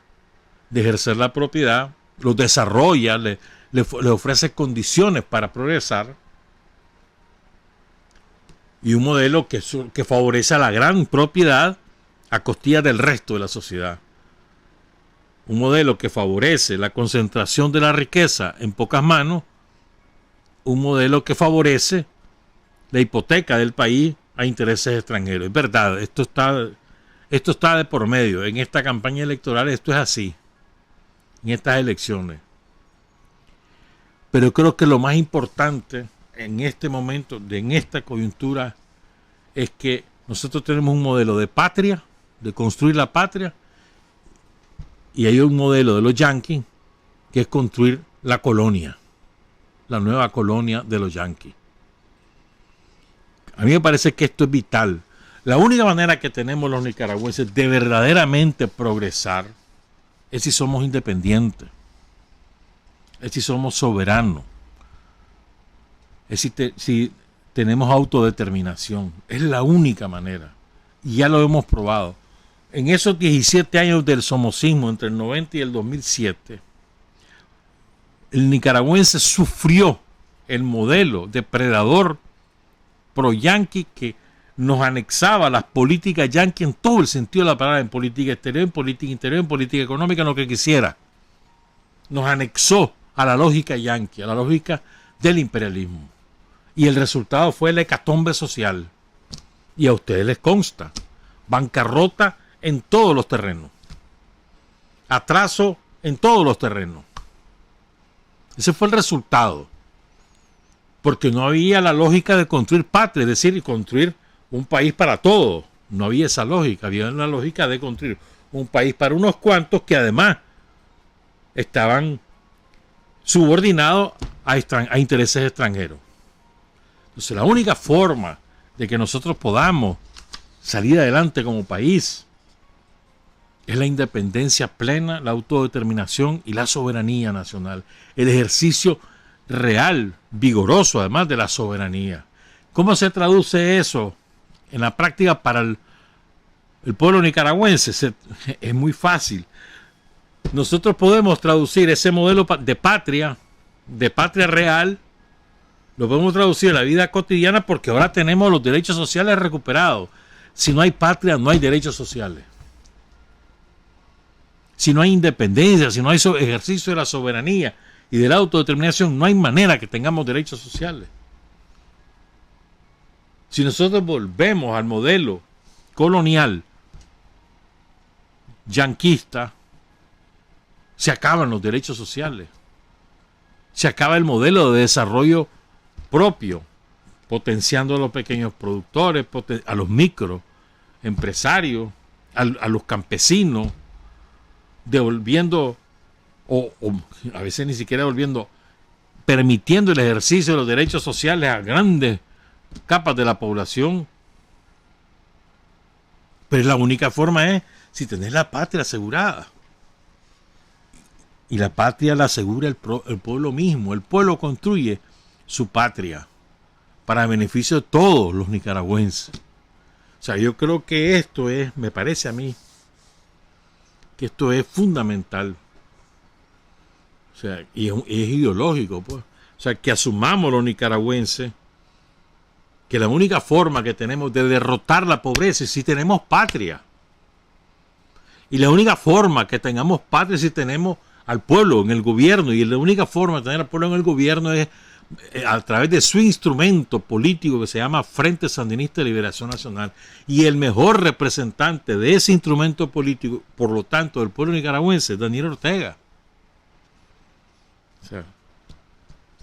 A: de ejercer la propiedad, lo desarrolla, le ofrece condiciones para progresar, y un modelo que favorece a la gran propiedad a costilla del resto de la sociedad. Un modelo que favorece la concentración de la riqueza en pocas manos, un modelo que favorece la hipoteca del país a intereses extranjeros. Es verdad, esto está de por medio. En esta campaña electoral esto es así, en estas elecciones. Pero creo que lo más importante en este momento, en esta coyuntura, es que nosotros tenemos un modelo de patria, de construir la patria, y hay un modelo de los yanquis que es construir la colonia, la nueva colonia de los yanquis. A mí me parece que esto es vital. La única manera que tenemos los nicaragüenses de verdaderamente progresar es si somos independientes, es si somos soberanos, es si tenemos autodeterminación. Es la única manera, y ya lo hemos probado. En esos 17 años del somocismo, entre el 90 y el 2007, el nicaragüense sufrió el modelo depredador pro-yanqui que nos anexaba las políticas yanqui en todo el sentido de la palabra, en política exterior, en política interior, en política económica, en lo que quisiera. Nos anexó a la lógica yanqui, a la lógica del imperialismo. Y el resultado fue la hecatombe social. Y a ustedes les consta. Bancarrota en todos los terrenos. Atraso en todos los terrenos. Ese fue el resultado. Porque no había la lógica de construir patria, es decir, construir un país para todos. No había esa lógica, había una lógica de construir un país para unos cuantos que además estaban subordinados a intereses extranjeros. Entonces la única forma de que nosotros podamos salir adelante como país es la independencia plena, la autodeterminación y la soberanía nacional. El ejercicio real, vigoroso además de la soberanía. ¿Cómo se traduce eso en la práctica para el pueblo nicaragüense? Es muy fácil. Nosotros podemos traducir ese modelo de patria real, lo podemos traducir en la vida cotidiana porque ahora tenemos los derechos sociales recuperados. Si no hay patria, no hay derechos sociales. Si no hay independencia, si no hay ejercicio de la soberanía y de la autodeterminación, no hay manera que tengamos derechos sociales. Si nosotros volvemos al modelo colonial, yanquista, se acaban los derechos sociales. Se acaba el modelo de desarrollo propio, potenciando a los pequeños productores, a los microempresarios, a los campesinos, devolviendo, o a veces ni siquiera devolviendo, permitiendo el ejercicio de los derechos sociales a grandes capas de la población. Pero la única forma es si tenés la patria asegurada. Y la patria la asegura el pueblo mismo. El pueblo construye su patria para el beneficio de todos los nicaragüenses. O sea, yo creo que esto es, me parece a mí, que esto es fundamental. O sea, y es ideológico, pues. O sea, que asumamos los nicaragüenses que la única forma que tenemos de derrotar la pobreza es si tenemos patria. Y la única forma que tengamos patria es si tenemos al pueblo en el gobierno. Y la única forma de tener al pueblo en el gobierno es a través de su instrumento político que se llama Frente Sandinista de Liberación Nacional. Y el mejor representante de ese instrumento político, por lo tanto, del pueblo nicaragüense, es Daniel Ortega. O sea,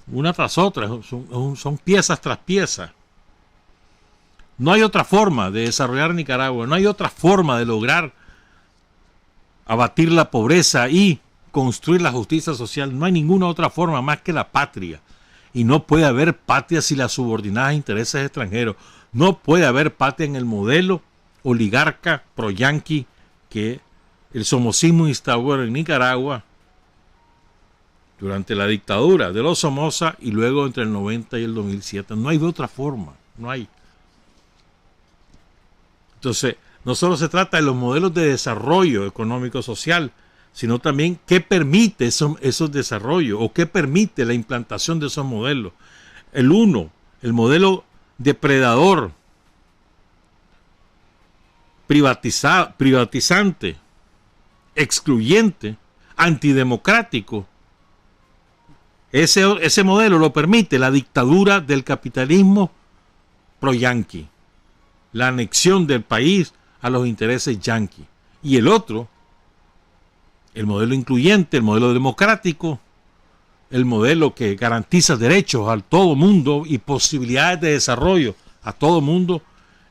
A: una tras otra, son piezas tras piezas. No hay otra forma de desarrollar Nicaragua, no hay otra forma de lograr abatir la pobreza y construir la justicia social. No hay ninguna otra forma más que la patria. Y no puede haber patria si la subordinada a intereses extranjeros. No puede haber patria en el modelo oligarca pro-yanqui que el somocismo instauró en Nicaragua durante la dictadura de los Somoza y luego entre el 90 y el 2007. No hay de otra forma, no hay. Entonces, no solo se trata de los modelos de desarrollo económico-social, sino también qué permite esos desarrollos o qué permite la implantación de esos modelos. El modelo depredador, privatizante, excluyente, antidemocrático. Ese modelo lo permite la dictadura del capitalismo pro-yanqui, la anexión del país a los intereses yanqui. Y el otro, el modelo incluyente, el modelo democrático, el modelo que garantiza derechos a todo mundo y posibilidades de desarrollo a todo mundo,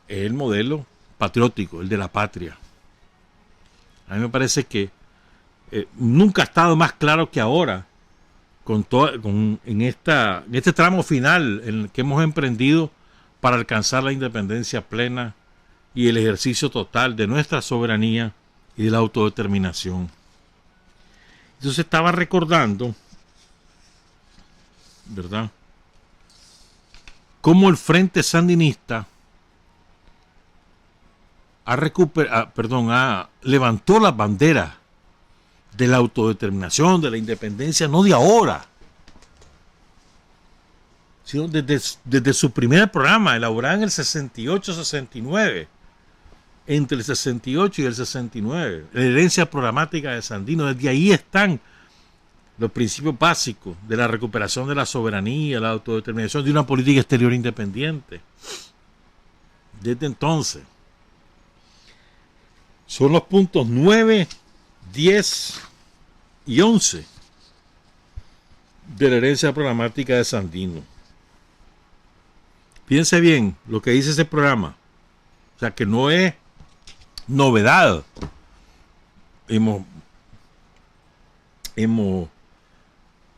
A: es el modelo patriótico, el de la patria. A mí me parece que nunca ha estado más claro que ahora, en este tramo final en el que hemos emprendido para alcanzar la independencia plena y el ejercicio total de nuestra soberanía y de la autodeterminación. Entonces estaba recordando, ¿verdad?, cómo el Frente Sandinista levantó las banderas de la autodeterminación, de la independencia, no de ahora, sino desde su primer programa, elaborado en el 68-69, entre el 68 y el 69, la herencia programática de Sandino. Desde ahí están los principios básicos de la recuperación de la soberanía, la autodeterminación, de una política exterior independiente. Desde entonces, son los puntos 9, 10 y 11 de la herencia programática de Sandino. Piense bien lo que dice ese programa. O sea, que no es novedad. Hemos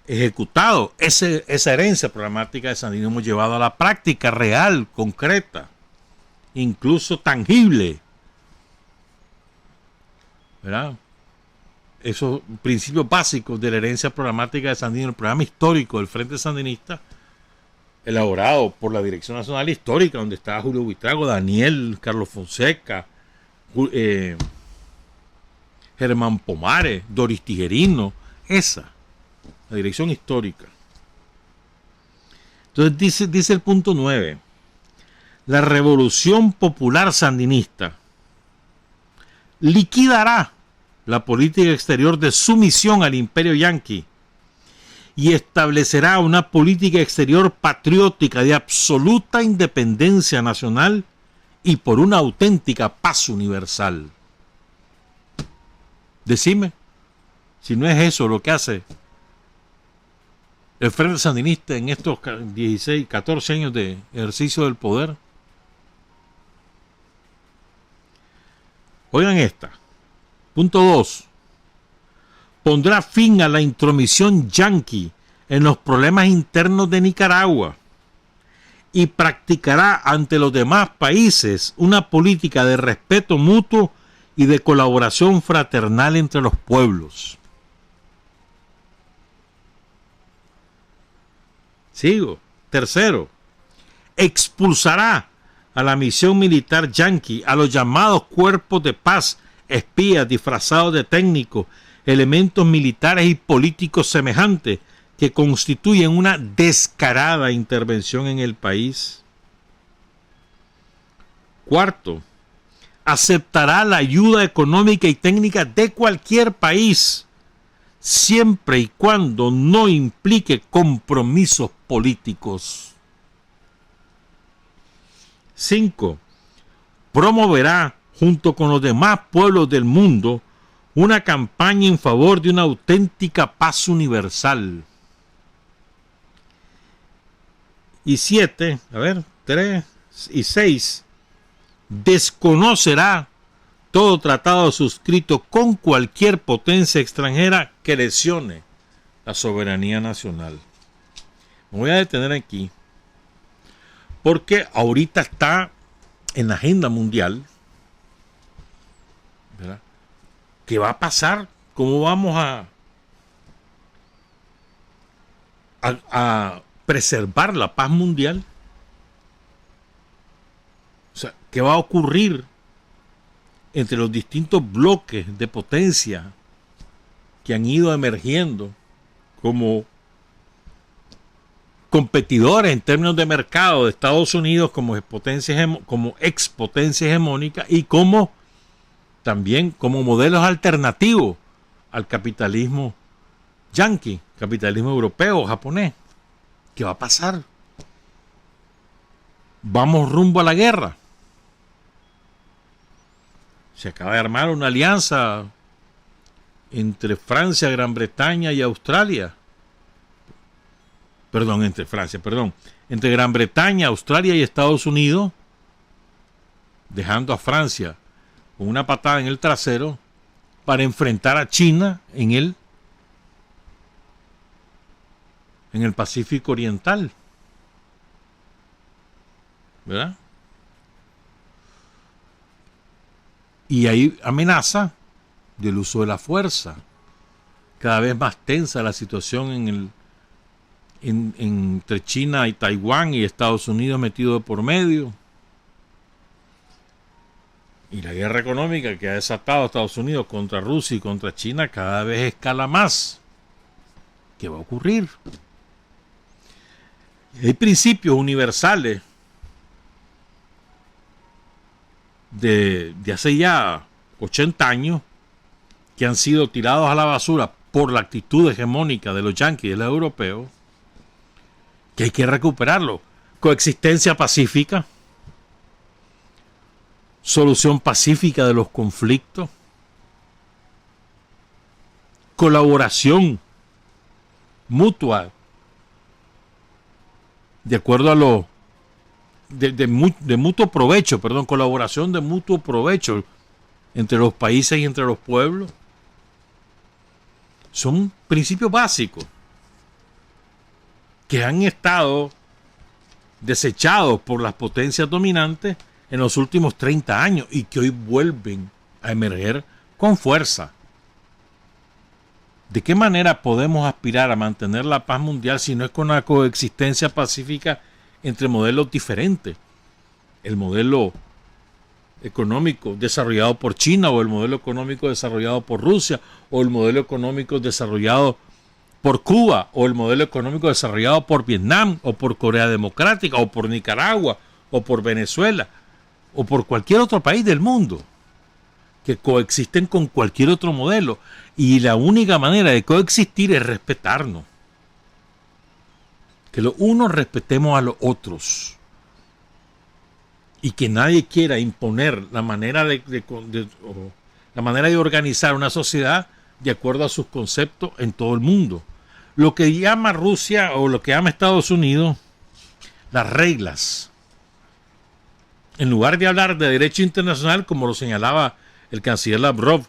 A: ejecutado esa herencia programática de Sandino, hemos llevado a la práctica real, concreta, incluso tangible, ¿verdad? Esos principios básicos de la herencia programática de Sandino, el programa histórico del Frente Sandinista, elaborado por la Dirección Nacional Histórica, donde estaba Julio Buitrago, Daniel, Carlos Fonseca, Germán Pomares, Doris Tijerino, la dirección histórica. Entonces dice el punto 9, la Revolución Popular Sandinista liquidará la política exterior de sumisión al imperio yanqui y establecerá una política exterior patriótica de absoluta independencia nacional y por una auténtica paz universal. Decime si no es eso lo que hace el Frente Sandinista en estos 16, 14 años de ejercicio del poder. Oigan esta. Punto 2. Pondrá fin a la intromisión yanqui en los problemas internos de Nicaragua y practicará ante los demás países una política de respeto mutuo y de colaboración fraternal entre los pueblos. Sigo. Tercero, expulsará a la misión militar yanqui, a los llamados cuerpos de paz, espías disfrazados de técnicos, elementos militares y políticos semejantes que constituyen una descarada intervención en el país. Cuarto, aceptará la ayuda económica y técnica de cualquier país, siempre y cuando no implique compromisos políticos. 5. Promoverá, junto con los demás pueblos del mundo, una campaña en favor de una auténtica paz universal. Y 7, 3 y 6, desconocerá todo tratado suscrito con cualquier potencia extranjera que lesione la soberanía nacional. Me voy a detener aquí, porque ahorita está en la agenda mundial, ¿verdad? ¿Qué va a pasar? ¿Cómo vamos a preservar la paz mundial? O sea, ¿qué va a ocurrir entre los distintos bloques de potencia que han ido emergiendo como competidores en términos de mercado de Estados Unidos como expotencia hegemónica y también como modelos alternativos al capitalismo yanqui, capitalismo europeo o japonés? ¿Qué va a pasar? ¿Vamos rumbo a la guerra? Se acaba de armar una alianza entre Francia, Gran Bretaña y Australia. Entre Gran Bretaña, Australia y Estados Unidos, dejando a Francia con una patada en el trasero para enfrentar a China en el Pacífico Oriental. ¿Verdad? Y hay amenaza del uso de la fuerza. Cada vez más tensa la situación entre China y Taiwán y Estados Unidos metido de por medio. Y la guerra económica que ha desatado Estados Unidos contra Rusia y contra China cada vez escala más. ¿Qué va a ocurrir? Hay principios universales de hace ya 80 años que han sido tirados a la basura por la actitud hegemónica de los yanquis y de los europeos, que hay que recuperarlo. Coexistencia pacífica, solución pacífica de los conflictos, colaboración mutua de acuerdo a lo de mutuo provecho, colaboración de mutuo provecho entre los países y entre los pueblos. Son principios básicos que han estado desechados por las potencias dominantes en los últimos 30 años y que hoy vuelven a emerger con fuerza. ¿De qué manera podemos aspirar a mantener la paz mundial si no es con la coexistencia pacífica entre modelos diferentes? El modelo económico desarrollado por China, o el modelo económico desarrollado por Rusia, o el modelo económico desarrollado por Cuba, o el modelo económico desarrollado por Vietnam, o por Corea Democrática, o por Nicaragua, o por Venezuela, o por cualquier otro país del mundo, que coexisten con cualquier otro modelo. Y la única manera de coexistir es respetarnos. Que los unos respetemos a los otros. Y que nadie quiera imponer la manera la manera de organizar una sociedad de acuerdo a sus conceptos en todo el mundo. Lo que llama Rusia o lo que llama Estados Unidos las reglas. En lugar de hablar de derecho internacional, como lo señalaba el canciller Lavrov,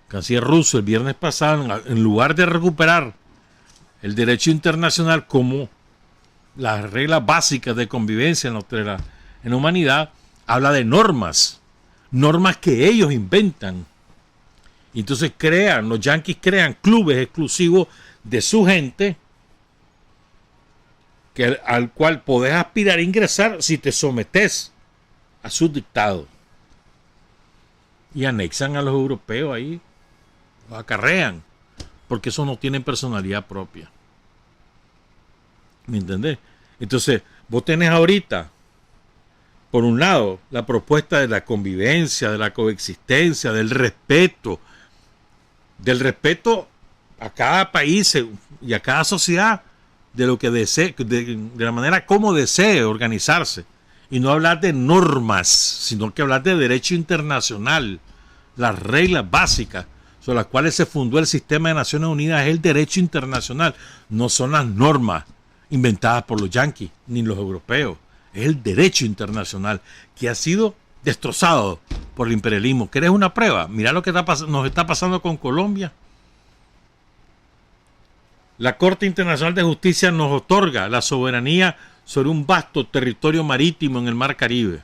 A: canciller ruso, el viernes pasado, en lugar de recuperar el derecho internacional como las reglas básicas de convivencia en la humanidad, habla de normas que ellos inventan. Y entonces los yanquis crean clubes exclusivos de su gente, al cual podés aspirar a ingresar si te sometes a sus dictados. Y anexan a los europeos ahí, los acarrean, porque esos no tienen personalidad propia. ¿Me entendés? Entonces, vos tenés ahorita, por un lado, la propuesta de la convivencia, de la coexistencia, del respeto a cada país y a cada sociedad, de lo que desee, de la manera como desee organizarse. Y no hablar de normas, sino que hablar de derecho internacional. Las reglas básicas sobre las cuales se fundó el sistema de Naciones Unidas es el derecho internacional. No son las normas inventadas por los yanquis ni los europeos. Es el derecho internacional que ha sido destrozado por el imperialismo. ¿Querés una prueba? Mirá lo que nos está pasando con Colombia. La Corte Internacional de Justicia nos otorga la soberanía sobre un vasto territorio marítimo en el Mar Caribe.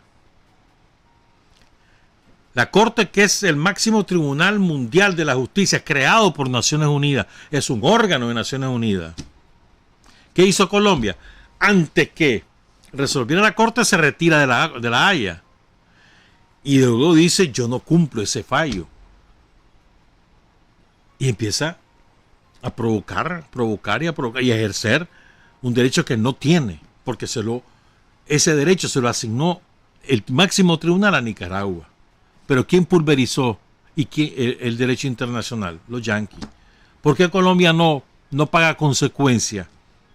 A: La Corte, que es el máximo tribunal mundial de la justicia creado por Naciones Unidas, es un órgano de Naciones Unidas. ¿Qué hizo Colombia? Antes que resolviera la Corte, se retira de la Haya. Y luego dice, yo no cumplo ese fallo. Y empieza a provocar y a ejercer un derecho que no tiene, porque ese derecho se lo asignó el máximo tribunal a Nicaragua. Pero ¿quién pulverizó el derecho internacional? Los yanquis. ¿Por qué Colombia no paga consecuencia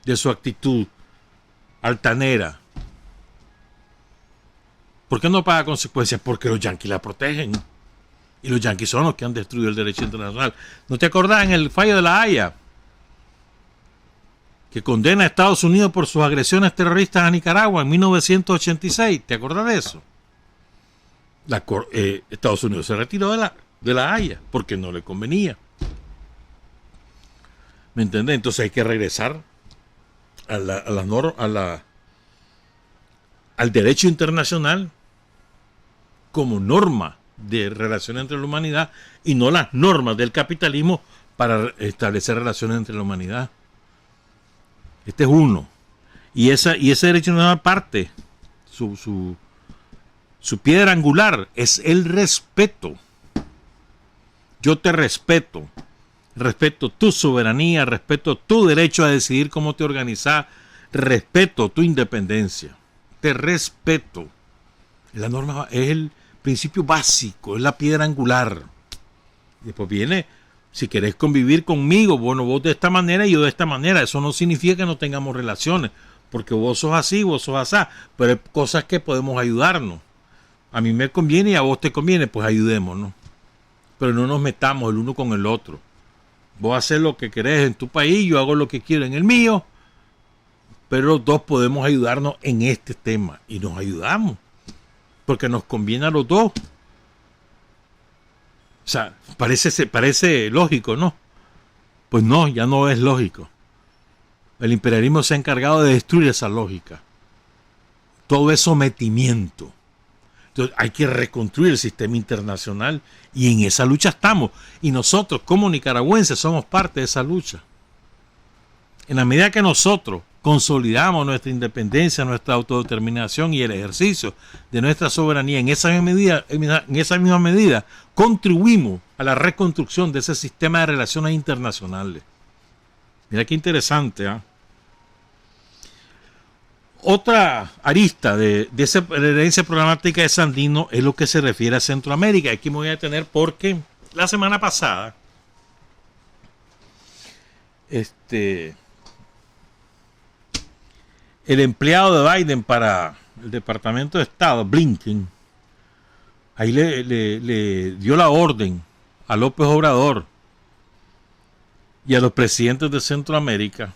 A: de su actitud altanera? ¿Por qué no paga consecuencias? Porque los yanquis la protegen. Y los yanquis son los que han destruido el derecho internacional. ¿No te acordás en el fallo de la Haya? Que condena a Estados Unidos por sus agresiones terroristas a Nicaragua en 1986. ¿Te acordás de eso? Estados Unidos se retiró de la Haya porque no le convenía. ¿Me entendés? Entonces hay que regresar al derecho internacional como norma de relaciones entre la humanidad y no las normas del capitalismo para establecer relaciones entre la humanidad. Este es uno. Y ese derecho internacional parte, su piedra angular es el respeto. Yo te respeto. Respeto tu soberanía, respeto tu derecho a decidir cómo te organizás, respeto tu independencia, te respeto. La norma es el principio básico, es la piedra angular. Después viene, si querés convivir conmigo, bueno, vos de esta manera y yo de esta manera. Eso no significa que no tengamos relaciones, porque vos sos así, vos sos asá, pero hay cosas que podemos ayudarnos. A mí me conviene y a vos te conviene, pues ayudémonos. Pero no nos metamos el uno con el otro. Vos haces lo que querés en tu país, yo hago lo que quiero en el mío, pero los dos podemos ayudarnos en este tema y nos ayudamos, porque nos conviene a los dos. O sea, parece lógico, ¿no? Pues no, ya no es lógico. El imperialismo se ha encargado de destruir esa lógica. Todo es sometimiento. Entonces hay que reconstruir el sistema internacional y en esa lucha estamos. Y nosotros como nicaragüenses somos parte de esa lucha. En la medida que nosotros consolidamos nuestra independencia, nuestra autodeterminación y el ejercicio de nuestra soberanía, en esa misma medida contribuimos a la reconstrucción de ese sistema de relaciones internacionales. Mira qué interesante, ¿eh? Otra arista de esa herencia programática de Sandino es lo que se refiere a Centroamérica. Aquí me voy a detener porque la semana pasada el empleado de Biden para el Departamento de Estado, Blinken, ahí le dio la orden a López Obrador y a los presidentes de Centroamérica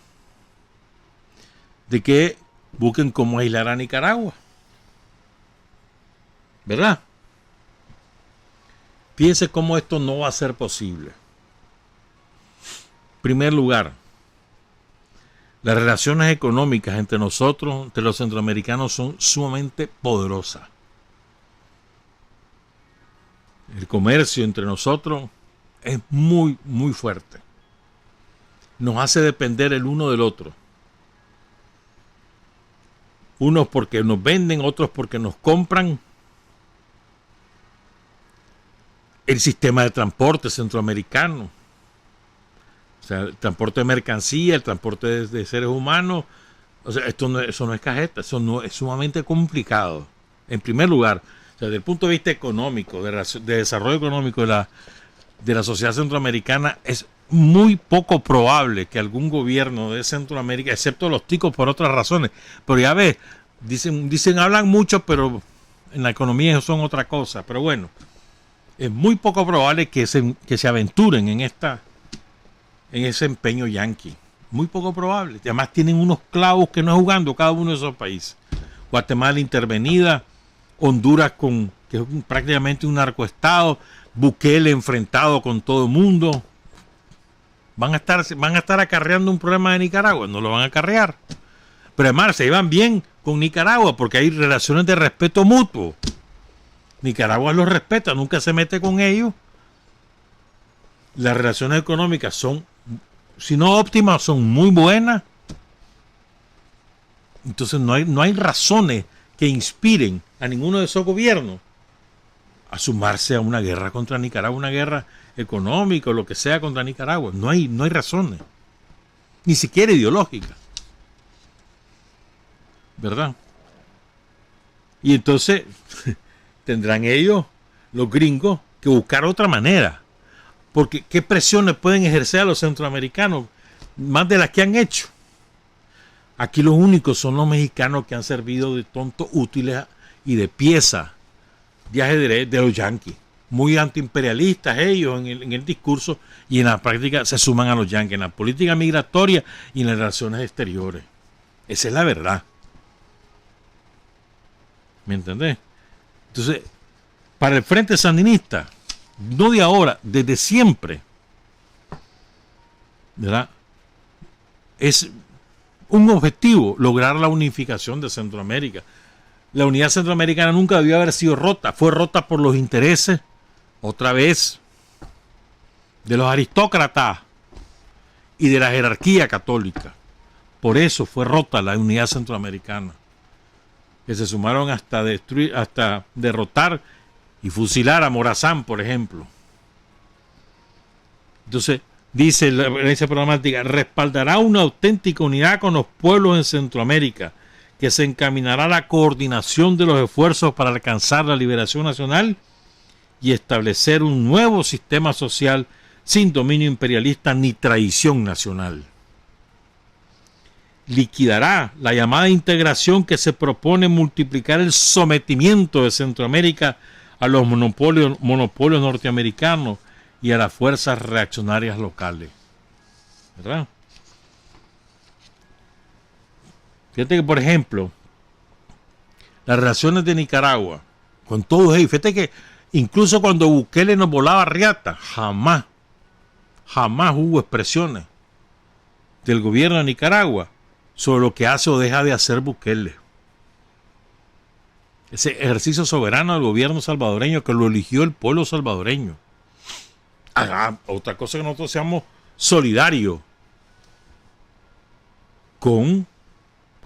A: de que busquen cómo aislar a Nicaragua. ¿Verdad? Piense cómo esto no va a ser posible. En primer lugar, las relaciones económicas entre nosotros, entre los centroamericanos, son sumamente poderosas. El comercio entre nosotros es muy, muy fuerte. Nos hace depender el uno del otro. Unos porque nos venden, otros porque nos compran. El sistema de transporte centroamericano. O sea, el transporte de mercancía, el transporte de seres humanos. O sea, eso no es cajeta, eso no es sumamente complicado. En primer lugar, o sea, desde el punto de vista económico, de desarrollo económico de la sociedad centroamericana, es muy poco probable que algún gobierno de Centroamérica, excepto los ticos por otras razones, pero ya ves, dicen hablan mucho, pero en la economía son otra cosa. Pero bueno, es muy poco probable que se aventuren en ese empeño yanqui. Muy poco probable. Además tienen unos clavos que no es jugando cada uno de esos países. Guatemala intervenida, Honduras que es prácticamente un narcoestado, Bukele enfrentado con todo el mundo. Van a estar acarreando un problema de Nicaragua, no lo van a acarrear. Pero además se llevan bien con Nicaragua porque hay relaciones de respeto mutuo. Nicaragua los respeta, nunca se mete con ellos. Las relaciones económicas son, si no óptimas, son muy buenas. Entonces no hay razones que inspiren a ninguno de esos gobiernos a sumarse a una guerra contra Nicaragua, una guerra económica o lo que sea contra Nicaragua. No hay razones, ni siquiera ideológicas, ¿verdad? Y entonces tendrán ellos, los gringos, que buscar otra manera, porque ¿qué presiones pueden ejercer a los centroamericanos más de las que han hecho? Aquí los únicos son los mexicanos que han servido de tontos útiles y de pieza de ajedrez de los yanquis. Muy antiimperialistas ellos en el discurso, y en la práctica se suman a los yanquis en la política migratoria y en las relaciones exteriores. Esa es la verdad. ¿Me entendés? Entonces, para el Frente Sandinista, no de ahora, desde siempre, ¿verdad?, es un objetivo lograr la unificación de Centroamérica. La unidad centroamericana nunca debió haber sido rota, fue rota por los intereses, otra vez, de los aristócratas y de la jerarquía católica. Por eso fue rota la unidad centroamericana, que se sumaron hasta destruir, hasta derrotar y fusilar a Morazán, por ejemplo. Entonces, Dice la herencia programática, respaldará una auténtica unidad con los pueblos en Centroamérica, que se encaminará a la coordinación de los esfuerzos para alcanzar la liberación nacional y establecer un nuevo sistema social sin dominio imperialista ni traición nacional. Liquidará la llamada integración que se propone multiplicar el sometimiento de Centroamérica a los monopolios norteamericanos y a las fuerzas reaccionarias locales. ¿Verdad? Fíjate que, por ejemplo, las relaciones de Nicaragua con todos ellos, fíjate que incluso cuando Bukele nos volaba riata, jamás hubo expresiones del gobierno de Nicaragua sobre lo que hace o deja de hacer Bukele. Ese ejercicio soberano del gobierno salvadoreño que lo eligió el pueblo salvadoreño. Otra cosa que nosotros seamos solidarios con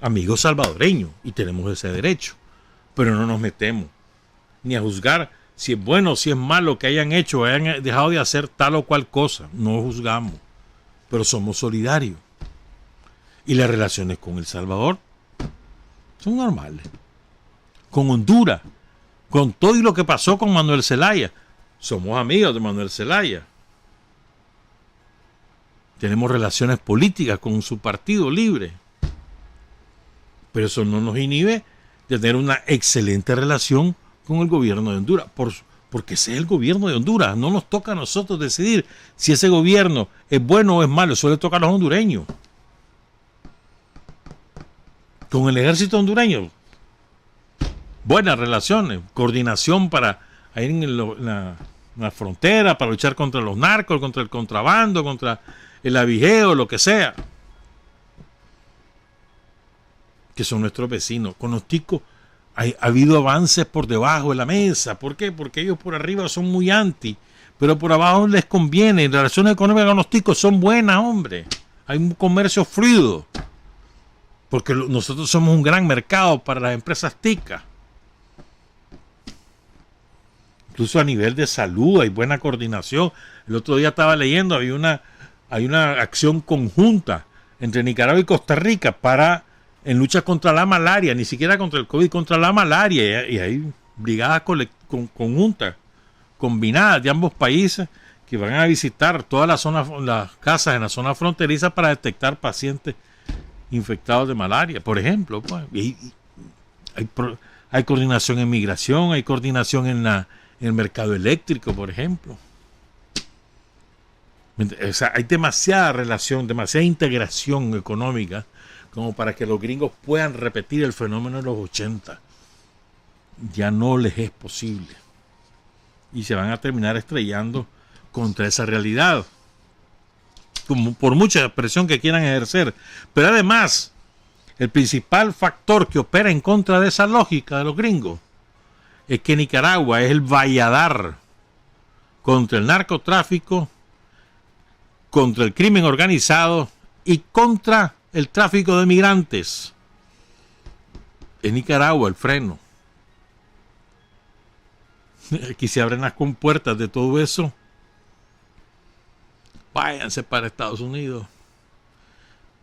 A: amigos salvadoreños y tenemos ese derecho, pero no nos metemos ni a juzgar si es bueno o si es malo que hayan hecho o hayan dejado de hacer tal o cual cosa. No juzgamos, pero somos solidarios. Y las relaciones con El Salvador son normales. Con Honduras, con todo y lo que pasó con Manuel Zelaya, somos amigos de Manuel Zelaya. Tenemos relaciones políticas con su partido libre. Pero eso no nos inhibe de tener una excelente relación con el gobierno de Honduras. Porque ese es el gobierno de Honduras. No nos toca a nosotros decidir si ese gobierno es bueno o es malo. Eso le toca a los hondureños. Con el ejército hondureño, buenas relaciones, coordinación para ir en la frontera, para luchar contra los narcos, contra el contrabando, contra el avijeo, lo que sea, que son nuestros vecinos. Con los ticos ha habido avances por debajo de la mesa. ¿Por qué? Porque ellos por arriba son muy anti, pero por abajo les conviene. Las relaciones económicas con los ticos son buenas, hombre. Hay un comercio fluido, porque nosotros somos un gran mercado para las empresas ticas. Incluso a nivel de salud hay buena coordinación. El otro día estaba leyendo, hay una acción conjunta entre Nicaragua y Costa Rica en lucha contra la malaria, ni siquiera contra el COVID, contra la malaria. Y hay brigadas conjuntas, combinadas de ambos países, que van a visitar todas las casas en la zona fronteriza para detectar pacientes infectados de malaria, por ejemplo. Pues. Hay coordinación en migración, hay coordinación en el mercado eléctrico, por ejemplo. O sea, hay demasiada relación, demasiada integración económica como para que los gringos puedan repetir el fenómeno de los 80. Ya no les es posible. Y se van a terminar estrellando contra esa realidad, como por mucha presión que quieran ejercer. Pero además, el principal factor que opera en contra de esa lógica de los gringos es que Nicaragua es el valladar contra el narcotráfico, contra el crimen organizado y contra el tráfico de migrantes. Es Nicaragua el freno. Aquí se abren las compuertas de todo eso. Váyanse para Estados Unidos.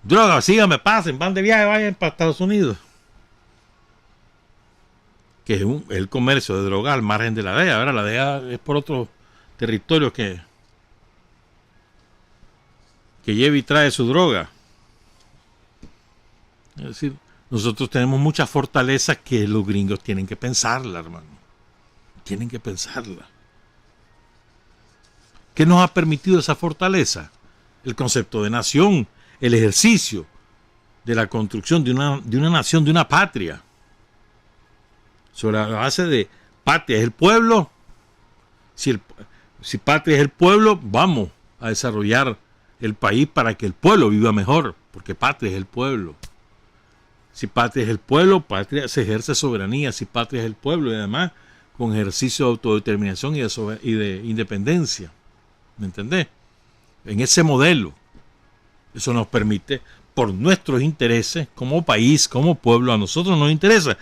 A: Droga, síganme, pasen, van de viaje, vayan para Estados Unidos. Que es el comercio de droga al margen de la DEA. Ahora la DEA es por otros territorios que lleva y trae su droga. Es decir, nosotros tenemos muchas fortalezas que los gringos tienen que pensarla, hermano. Tienen que pensarla. ¿Qué nos ha permitido esa fortaleza? El concepto de nación, el ejercicio de la construcción de una nación, de una patria. Sobre la base de patria es el pueblo. Si patria es el pueblo, vamos a desarrollar el país para que el pueblo viva mejor, porque patria es el pueblo. Si patria es el pueblo, patria se ejerce soberanía. Si patria es el pueblo, y además con ejercicio de autodeterminación y de independencia. ¿Me entendés? En ese modelo, eso nos permite, por nuestros intereses, como país, como pueblo, a nosotros nos interesa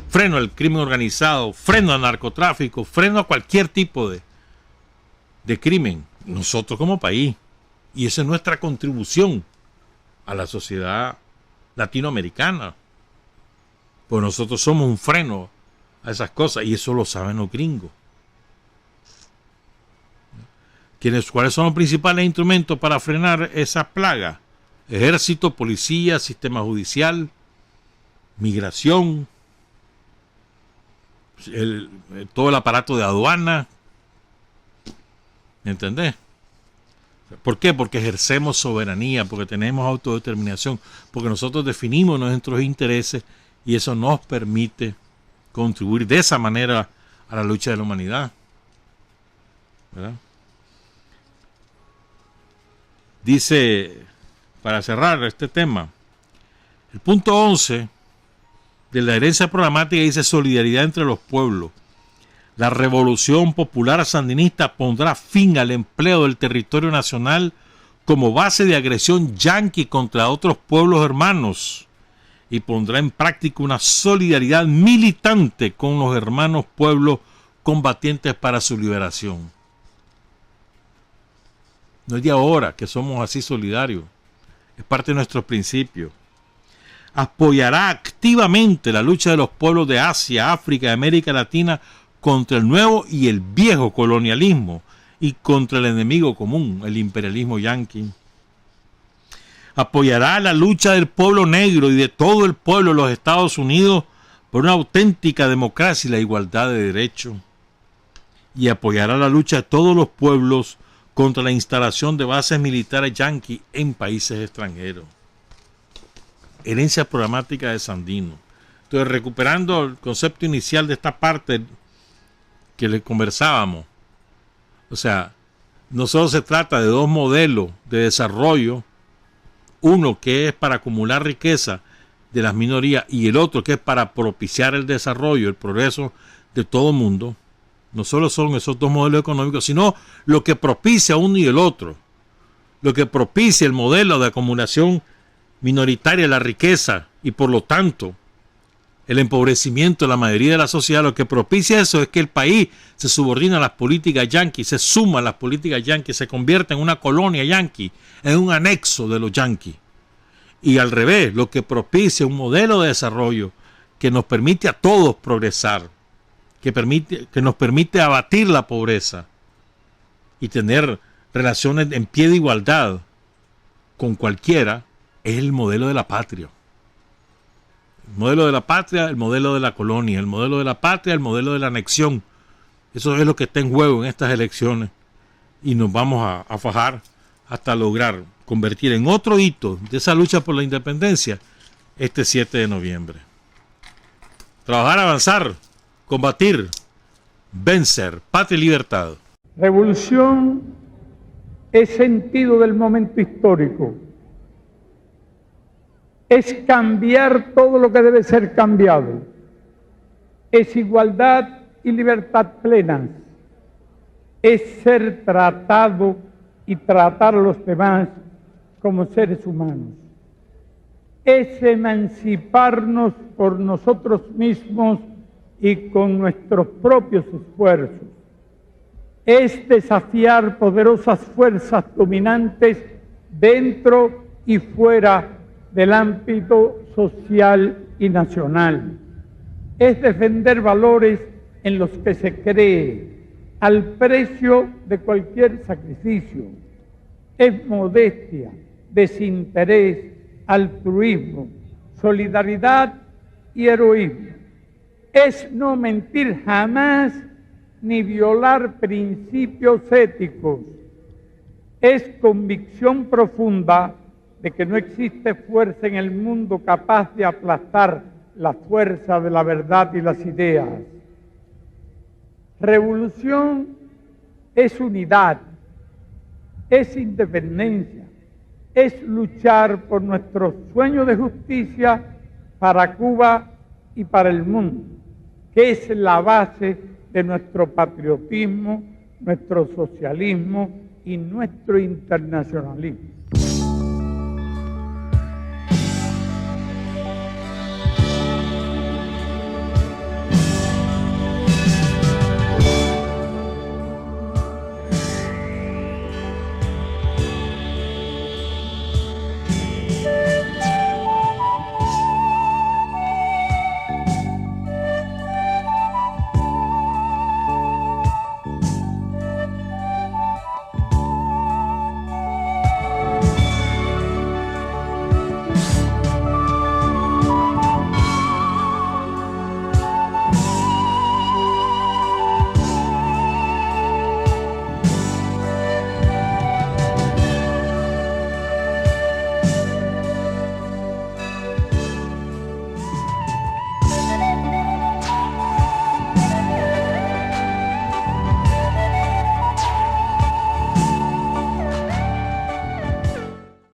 A: freno al crimen organizado, freno al narcotráfico, freno a cualquier tipo de crimen. Nosotros como país, Y esa es nuestra contribución a la sociedad latinoamericana. Pues nosotros somos un freno a esas cosas y eso lo saben los gringos. ¿Cuáles son los principales instrumentos para frenar esa plaga? Ejército, policía, sistema judicial, migración, todo el aparato de aduana. ¿Me entendés? ¿Por qué? Porque ejercemos soberanía, porque tenemos autodeterminación, porque nosotros definimos nuestros intereses y eso nos permite contribuir de esa manera a la lucha de la humanidad. ¿Verdad? Dice, para cerrar este tema, el punto 11 de la herencia programática dice solidaridad entre los pueblos. La revolución popular sandinista pondrá fin al empleo del territorio nacional como base de agresión yanqui contra otros pueblos hermanos y pondrá en práctica una solidaridad militante con los hermanos pueblos combatientes para su liberación. No es de ahora que somos así solidarios, es parte de nuestros principios. Apoyará activamente la lucha de los pueblos de Asia, África y América Latina contra el nuevo y el viejo colonialismo y contra el enemigo común, el imperialismo yanqui. Apoyará la lucha del pueblo negro y de todo el pueblo de los Estados Unidos por una auténtica democracia y la igualdad de derechos. Y apoyará la lucha de todos los pueblos contra la instalación de bases militares yanquis en países extranjeros. Herencia programática de Sandino. Entonces, recuperando el concepto inicial de esta parte que le conversábamos, o sea, no solo se trata de dos modelos de desarrollo, uno que es para acumular riqueza de las minorías y el otro que es para propiciar el desarrollo, el progreso de todo el mundo. No solo son esos dos modelos económicos, sino lo que propicia uno y el otro. Lo que propicia el modelo de acumulación minoritaria de la riqueza y por lo tanto el empobrecimiento de la mayoría de la sociedad, lo que propicia eso es que el país se subordina a las políticas yanquis, se suma a las políticas yanquis, se convierte en una colonia yanqui, en un anexo de los yanquis. Y al revés, lo que propicia un modelo de desarrollo que nos permite a todos progresar, que nos permite abatir la pobreza y tener relaciones en pie de igualdad con cualquiera, es el modelo de la patria. El modelo de la patria, el modelo de la colonia, el modelo de la patria, el modelo de la anexión. Eso es lo que está en juego en estas elecciones y nos vamos a fajar hasta lograr convertir en otro hito de esa lucha por la independencia este 7 de noviembre. Trabajar, avanzar, combatir, vencer, patria y libertad.
E: Revolución es sentido del momento histórico. Es cambiar todo lo que debe ser cambiado. Es igualdad y libertad plenas. Es ser tratado y tratar a los demás como seres humanos. Es emanciparnos por nosotros mismos y con nuestros propios esfuerzos. Es desafiar poderosas fuerzas dominantes dentro y fuera del ámbito social y nacional. Es defender valores en los que se cree al precio de cualquier sacrificio. Es modestia, desinterés, altruismo, solidaridad y heroísmo. Es no mentir jamás ni violar principios éticos. Es convicción profunda de que no existe fuerza en el mundo capaz de aplastar la fuerza de la verdad y las ideas. Revolución es unidad, es independencia, es luchar por nuestro sueño de justicia para Cuba y para el mundo, que es la base de nuestro patriotismo, nuestro socialismo y nuestro internacionalismo.